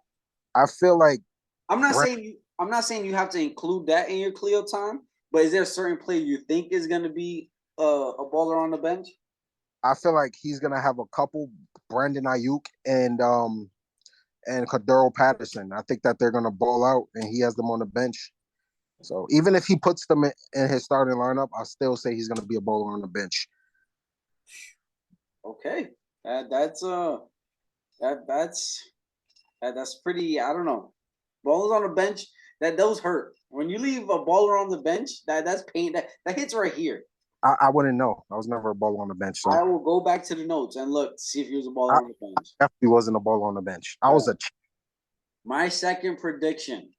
S1: I feel like
S2: I'm not saying you have to include that in your Cleo Time, but is there a certain player you think is gonna be a baller on the bench?
S1: I feel like he's gonna have a couple Brandon Ayuk and Cordero Patterson. I think that they're gonna ball out, and he has them on the bench. So even if he puts them in his starting lineup, I still say he's gonna be a baller on the bench.
S2: Okay, that's pretty. I don't know. Ballers on the bench, those hurt. When you leave a baller on the bench, that's pain. That hits right here.
S1: I wouldn't know. I was never a baller on the bench. So
S2: I will go back to the notes and look, see if he was a baller on the bench.
S1: I definitely wasn't a baller on the bench. I was a.
S2: My second prediction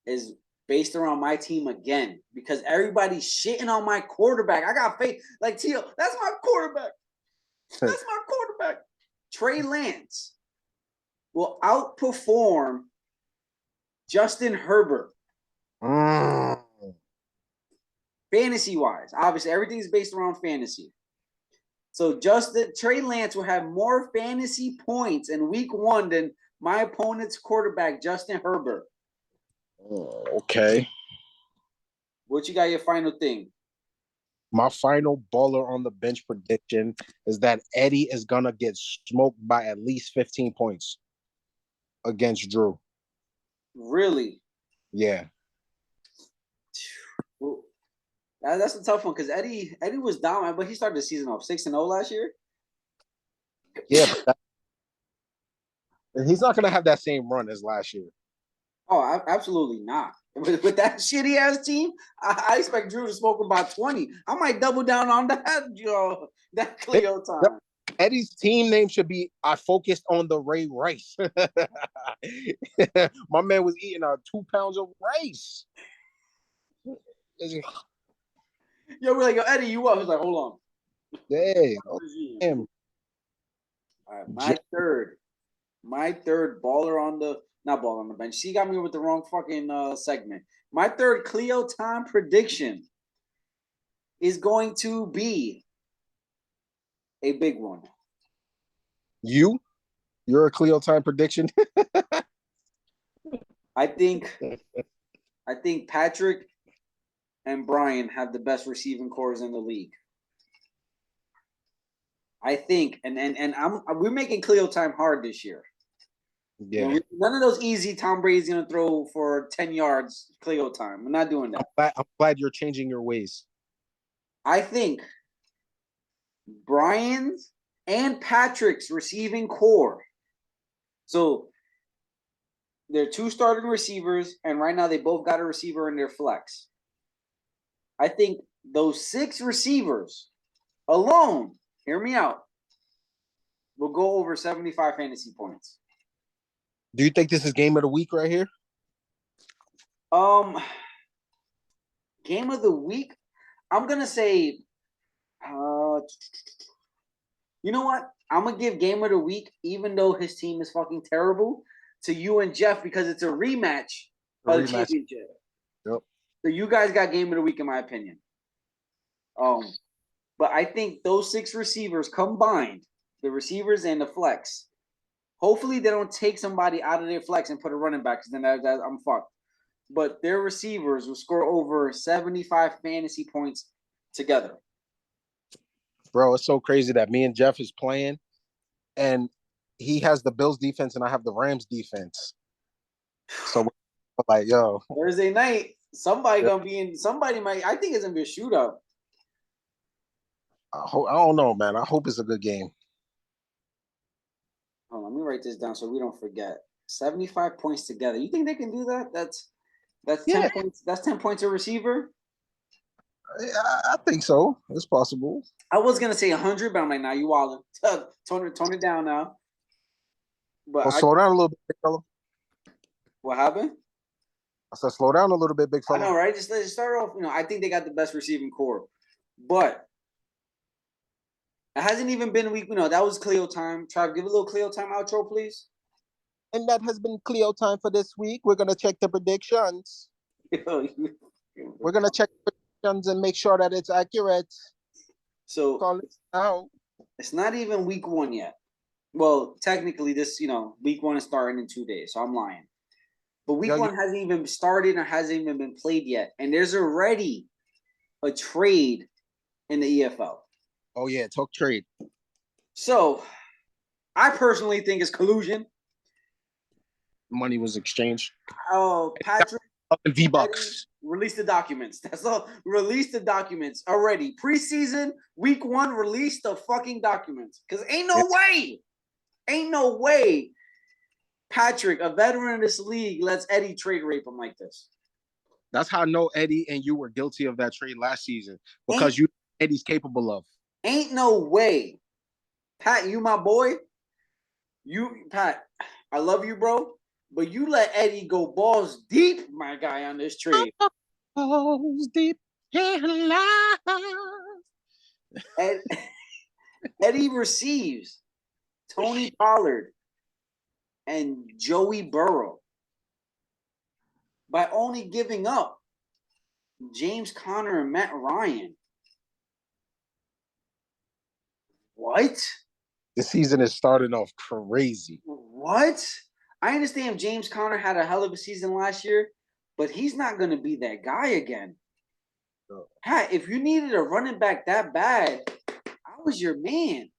S2: is based around my team again because everybody's shitting on my quarterback. I got faith. Like Tio, that's my quarterback. That's my quarterback. Trey Lance will outperform Justin Herbert. Fantasy-wise. Obviously, everything's based around fantasy. So Trey Lance will have more fantasy points in week 1 than my opponent's quarterback, Justin Herbert.
S1: Okay.
S2: What you got your final thing?
S1: My final baller on the bench prediction is that Eddie is going to get smoked by at least 15 points against Drew.
S2: Really?
S1: Yeah.
S2: Well, that's a tough one because Eddie was dominant, but he started the season off 6-0 last year.
S1: Yeah, but he's not going to have that same run as last year.
S2: Oh, absolutely not. With that shitty ass team, I expect Drew to smoke about 20. I might double down on that Cleo Time.
S1: Eddie's team name should be I focused on the Ray Rice. My man was eating 2 pounds of rice.
S2: Yo, we're like, yo, Eddie, you up? He's like, hold on.
S1: Yeah.
S2: All right, my third baller on the not baller on the bench. She got me with the wrong fucking segment. My third Cleo Time prediction is going to be a big one.
S1: You? You're a Cleo Time prediction.
S2: I think Patrick and Brian have the best receiving cores in the league. I think, and we're making Cleo Time hard this year.
S1: Yeah.
S2: You know, none of those easy Tom Brady's gonna throw for 10 yards Cleo Time. We're not doing that.
S1: I'm glad you're changing your ways.
S2: I think Brian's and Patrick's receiving core. So they're two starting receivers, and right now they both got a receiver in their flex. I think those 6 receivers alone, hear me out, will go over 75 fantasy points.
S1: Do you think this is game of the week right here?
S2: Game of the week, I'm gonna say, you know what? I'm gonna give game of the week, even though his team is fucking terrible, to you and Jeff because it's a rematch of the championship.
S1: Yep.
S2: So you guys got game of the week, in my opinion. But I think those 6 receivers combined, the receivers and the flex. Hopefully they don't take somebody out of their flex and put a running back, because then I'm fucked. But their receivers will score over 75 fantasy points together.
S1: Bro, it's so crazy that me and Jeff is playing, and he has the Bills defense and I have the Rams defense. So, like, yo.
S2: Thursday night, somebody gonna be in. Somebody might. I think it's gonna be a shootout.
S1: I don't know, man. I hope it's a good game.
S2: Hold on, let me write this down so we don't forget. 75 points together. You think they can do that? That's 10 points. That's 10 points a receiver.
S1: I think so. It's possible.
S2: I was gonna say 100, but I'm like, nah, you wildin'. Tone it down now. But
S1: slow down a little bit, big fella.
S2: What happened?
S1: I said slow down a little bit, big fella.
S2: I know, right? Just let's start off. I think they got the best receiving core, but it hasn't even been a week. That was Cleo Time. Trav, give a little Cleo Time outro, please.
S1: And that has been Cleo Time for this week. We're gonna check the predictions. We're gonna check the predictions and make sure that it's accurate.
S2: So
S1: call it out.
S2: It's not even week 1 yet. Well, technically, this week 1 is starting in 2 days, so I'm lying. But week 1 hasn't even started or hasn't even been played yet, and there's already a trade in the EFL.
S1: Oh yeah, talk trade.
S2: So, I personally think it's collusion.
S1: Money was exchanged.
S2: Oh, Patrick.
S1: V-Bucks.
S2: Release the documents. That's all. Release the documents already. Preseason, week 1, release the fucking documents. Because ain't no way Patrick, a veteran of this league, lets Eddie trade rape him like this.
S1: That's how I know Eddie and you were guilty of that trade last season. Because Eddie's capable of.
S2: Ain't no way. Pat, you my boy. Pat, I love you, bro. But you let Eddie go balls deep, my guy, on this trade.
S1: Balls deep in love.
S2: Eddie receives Tony Pollard and Joey Burrow by only giving up James Conner and Matt Ryan. What?
S1: The season is starting off crazy.
S2: What? I understand James Conner had a hell of a season last year, but he's not going to be that guy again. No. Pat, if you needed a running back that bad, I was your man.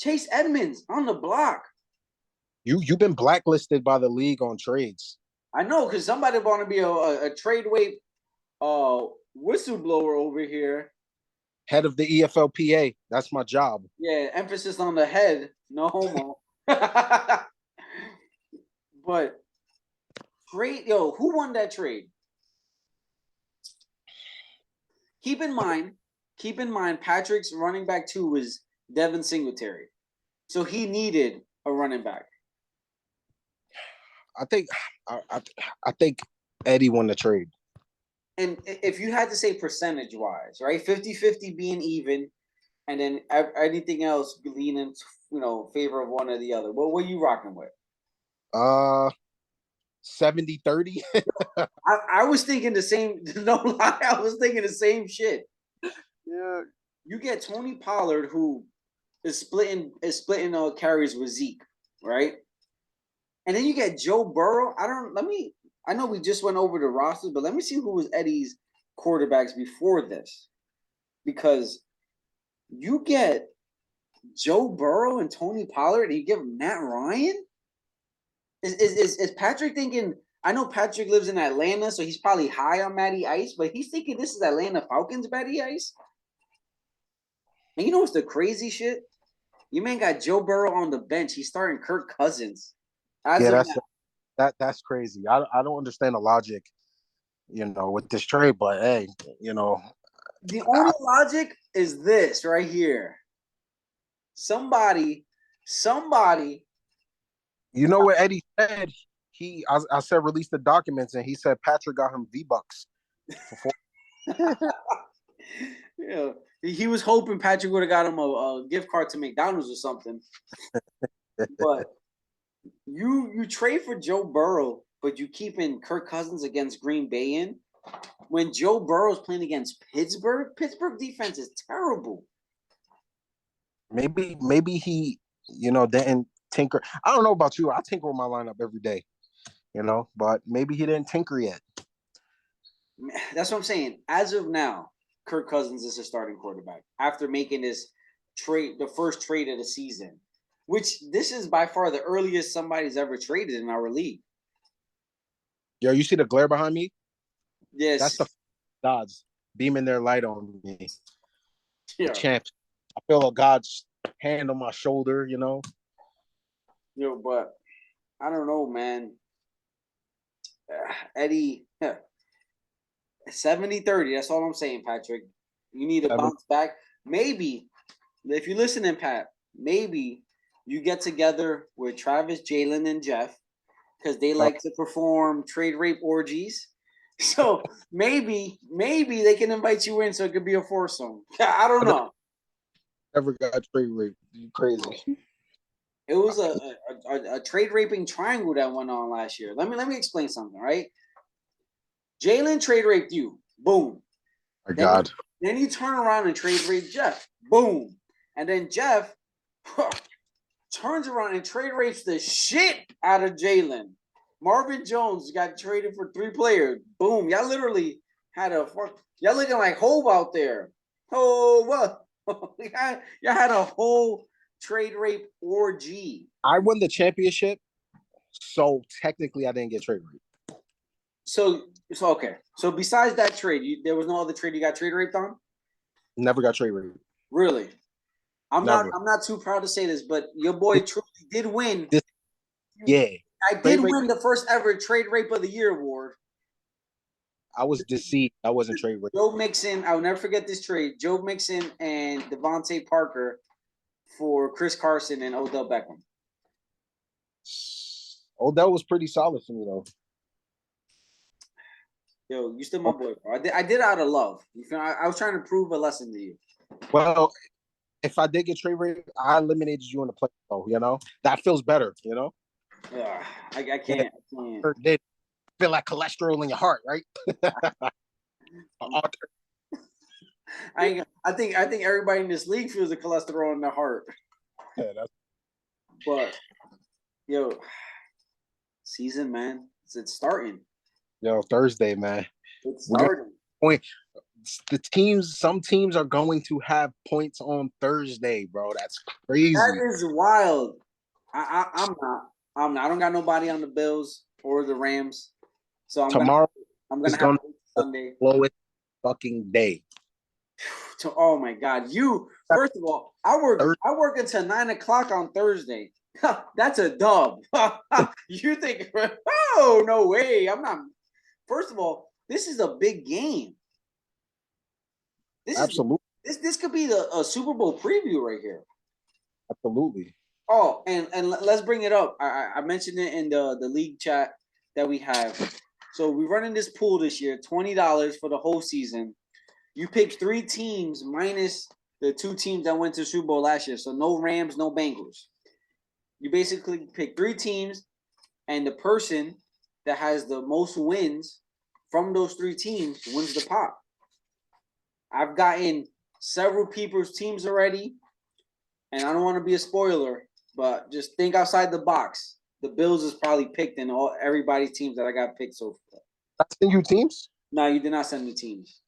S2: Chase Edmonds on the block.
S1: You've been blacklisted by the league on trades.
S2: I know, because somebody want to be a trade weight whistleblower over here.
S1: Head of the EFLPA. That's my job.
S2: Yeah, emphasis on the head. No homo. But who won that trade? Keep in mind, Patrick's running back 2 was Devin Singletary. So he needed a running back.
S1: I think Eddie won the trade.
S2: And if you had to say percentage-wise, right? 50-50 being even, and then anything else leaning, favor of one or the other. What were you rocking with?
S1: 70-30.
S2: I was thinking the same. No lie, I was thinking the same shit.
S1: Yeah.
S2: You get Tony Pollard, who is splitting carries with Zeke, right? And then you get Joe Burrow. I know we just went over the rosters, but let me see who was Eddie's quarterbacks before this. Because you get Joe Burrow and Tony Pollard, and you give Matt Ryan? Is Patrick thinking? I know Patrick lives in Atlanta, so he's probably high on Matty Ice, but he's thinking this is Atlanta Falcons Matty Ice. And you know what's the crazy shit? You man got Joe Burrow on the bench. He's starting Kirk Cousins.
S1: That's crazy. I don't understand the logic, with this trade, but hey,
S2: the only logic is this right here. Somebody.
S1: You know what Eddie said? I said release the documents, and he said Patrick got him V-Bucks.
S2: Yeah, he was hoping Patrick would have got him a gift card to McDonald's or something. But you trade for Joe Burrow, but you keep in Kirk Cousins against Green Bay in when Joe Burrow is playing against Pittsburgh. Pittsburgh defense is terrible.
S1: Maybe he, didn't tinker. I don't know about you. I tinker with my lineup every day, but maybe he didn't tinker yet.
S2: That's what I'm saying. As of now, Kirk Cousins is a starting quarterback after making this trade, the first trade of the season, which this is by far the earliest somebody's ever traded in our league.
S1: Yo, you see the glare behind me?
S2: Yes.
S1: That's the gods beaming their light on me.
S2: Yeah.
S1: The champ. I feel a God's hand on my shoulder, Yo,
S2: but I don't know, man. Eddie, 70-30. That's all I'm saying, Patrick. You need to bounce back. Maybe, if you're listening, Pat, maybe you get together with Travis, Jalen, and Jeff because they like to perform trade rape orgies. So maybe they can invite you in so it could be a foursome. I don't know.
S1: Never got trade raped. You crazy.
S2: It was a trade raping triangle that went on last year. Let me explain something, right? Jalen trade raped you. Boom.
S1: My God.
S2: Then you turn around and trade rape Jeff. Boom. And then Jeff turns around and trade rapes the shit out of Jalen. Marvin Jones got traded for 3 players. Boom. Y'all literally had y'all looking like Hove out there. Oh, what? Y'all had a whole trade rape orgy.
S1: I won the championship, so technically I didn't get trade raped.
S2: So okay. So besides that trade, there was no other trade you got trade raped on?
S1: Never got trade raped.
S2: Really? I'm not too proud to say this, but your boy truly did win. I did win the first ever trade rape of the year award.
S1: I was deceived. I wasn't trade raped.
S2: Joe Mixon, I'll never forget this trade. Joe Mixon and Devontae Parker for Chris Carson and Odell Beckham.
S1: Odell was pretty solid for me, though.
S2: Yo, you still my boy, bro. I did out of love. I was trying to prove a lesson to you.
S1: Well, if I did get trade raped, I eliminated you in the play, though, That feels better,
S2: Yeah, I can't.
S1: Did feel like cholesterol in your heart, right?
S2: I think everybody in this league feels the cholesterol in their heart.
S1: Yeah,
S2: but yo, season, man, it's starting.
S1: Yo, Thursday, man.
S2: It's starting.
S1: Some teams are going to have points on Thursday, bro. That's crazy.
S2: That is wild. I'm not. I don't got nobody on the Bills or the Rams. So I'm gonna have Sunday.
S1: Lowest fucking day.
S2: Oh my God! First of all, I work until 9:00 on Thursday. That's a dub. You think? Oh no way! I'm not. First of all, this is a big game.
S1: Absolutely.
S2: This could be a Super Bowl preview right here.
S1: Absolutely.
S2: Oh, and let's bring it up. I mentioned it in the league chat that we have. So we're running this pool this year, $20 for the whole season. You pick 3 teams minus the 2 teams that went to the Super Bowl last year. So no Rams, no Bengals. You basically pick 3 teams, and the person that has the most wins from those 3 teams wins the pot. I've gotten several people's teams already. and I don't want to be a spoiler, but just think outside the box. The Bills is probably picked in everybody's teams that I got picked so far.
S1: I send you teams?
S2: No, you did not send me teams.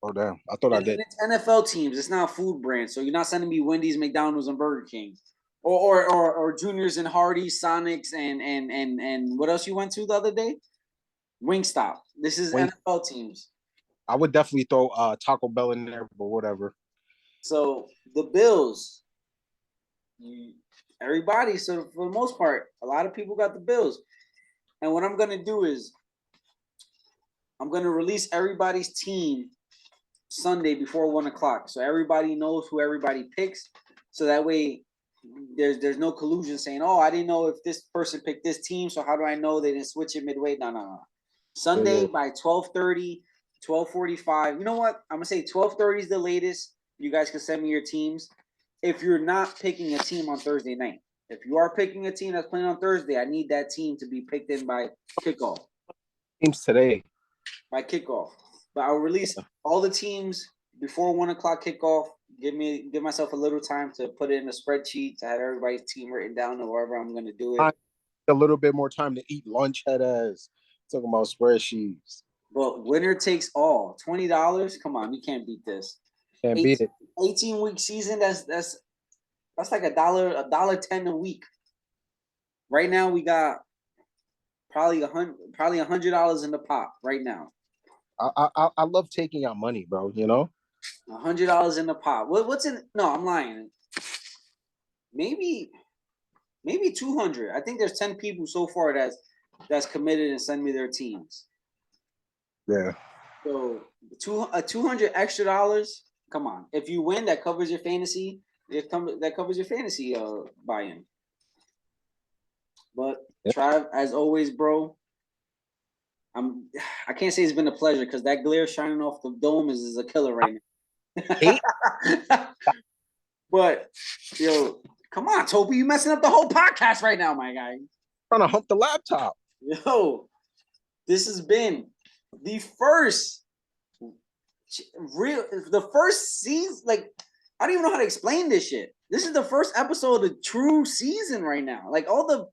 S1: Oh, damn. I thought I did.
S2: It's NFL teams. It's not food brands. So you're not sending me Wendy's, McDonald's, and Burger King. Or Juniors and Hardee's, Sonics, and what else you went to the other day? Wingstop. This is NFL teams.
S1: I would definitely throw Taco Bell in there, but whatever.
S2: So the Bills, everybody. So for the most part, a lot of people got the Bills. And what I'm gonna do is I'm gonna release everybody's team Sunday before 1:00, so everybody knows who everybody picks. So that way, there's no collusion saying, "Oh, I didn't know if this person picked this team, so how do I know they didn't switch it midway?" No. Sunday by 12:30, 12:45. You know what? I'm gonna say 12:30 is the latest. You guys can send me your teams. If you're not picking a team on Thursday night, if you are picking a team that's playing on Thursday, I need that team to be picked in by kickoff.
S1: Teams today.
S2: By kickoff. But I'll release all the teams before 1:00 kickoff. Give myself a little time to put it in a spreadsheet to have everybody's team written down or wherever I'm gonna do it.
S1: A little bit more time to eat lunch, head ass. Talking about spreadsheets.
S2: But winner takes all. $20. Come on, you can't beat this.
S1: Can't beat it.
S2: 18-week season. That's like $1.10 a week. Right now we got probably $100 in the pot right now.
S1: I love taking out money, bro. You know,
S2: $100 in the pot. What's in? No, I'm lying. Maybe 200. I think there's 10 people so far that's committed and send me their teams.
S1: Yeah.
S2: So $200 extra dollars. Come on, if you win, that covers your fantasy. That covers your fantasy buy-in. But Trav, as always, bro. I can't say it's been a pleasure because that glare shining off the dome is a killer right now. But yo, come on, Toby, you messing up the whole podcast right now, my guy.
S1: Trying to hump the laptop.
S2: Yo, this has been the first season. Like, I don't even know how to explain this shit. This is the first episode of the true season right now. Like all the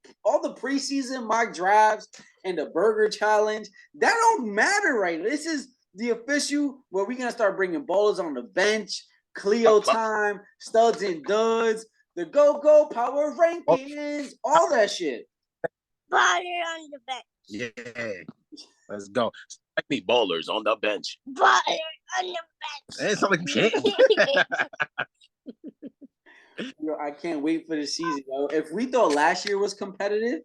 S2: preseason mock drafts and the burger challenge, that don't matter right now. This is the official where we're gonna start bringing ballers on the bench, Cleo Time, studs and duds, the go power rankings, all that shit.
S4: Baller on the bench.
S3: Yeah. Let's go. Like me ballers on the bench.
S4: Baller on the bench.
S3: It's like shit.
S2: Yo, I can't wait for the season, yo. If we thought last year was competitive,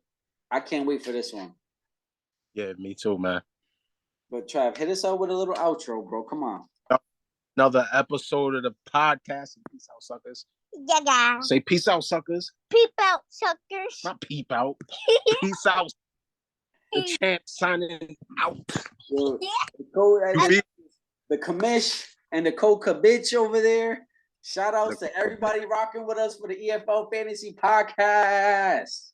S2: I can't wait for this one.
S1: Yeah, me too, man.
S2: But Trav, hit us up with a little outro, bro. Come on.
S1: Another episode of the podcast. Peace out, suckers.
S4: Yeah.
S1: Say peace out, suckers.
S4: Peep out, suckers.
S1: Not peep out. Peace out. The champ signing out.
S2: Yo, the commish and the coca bitch over there. Shout outs to everybody rocking with us for the EFL Fantasy Podcast.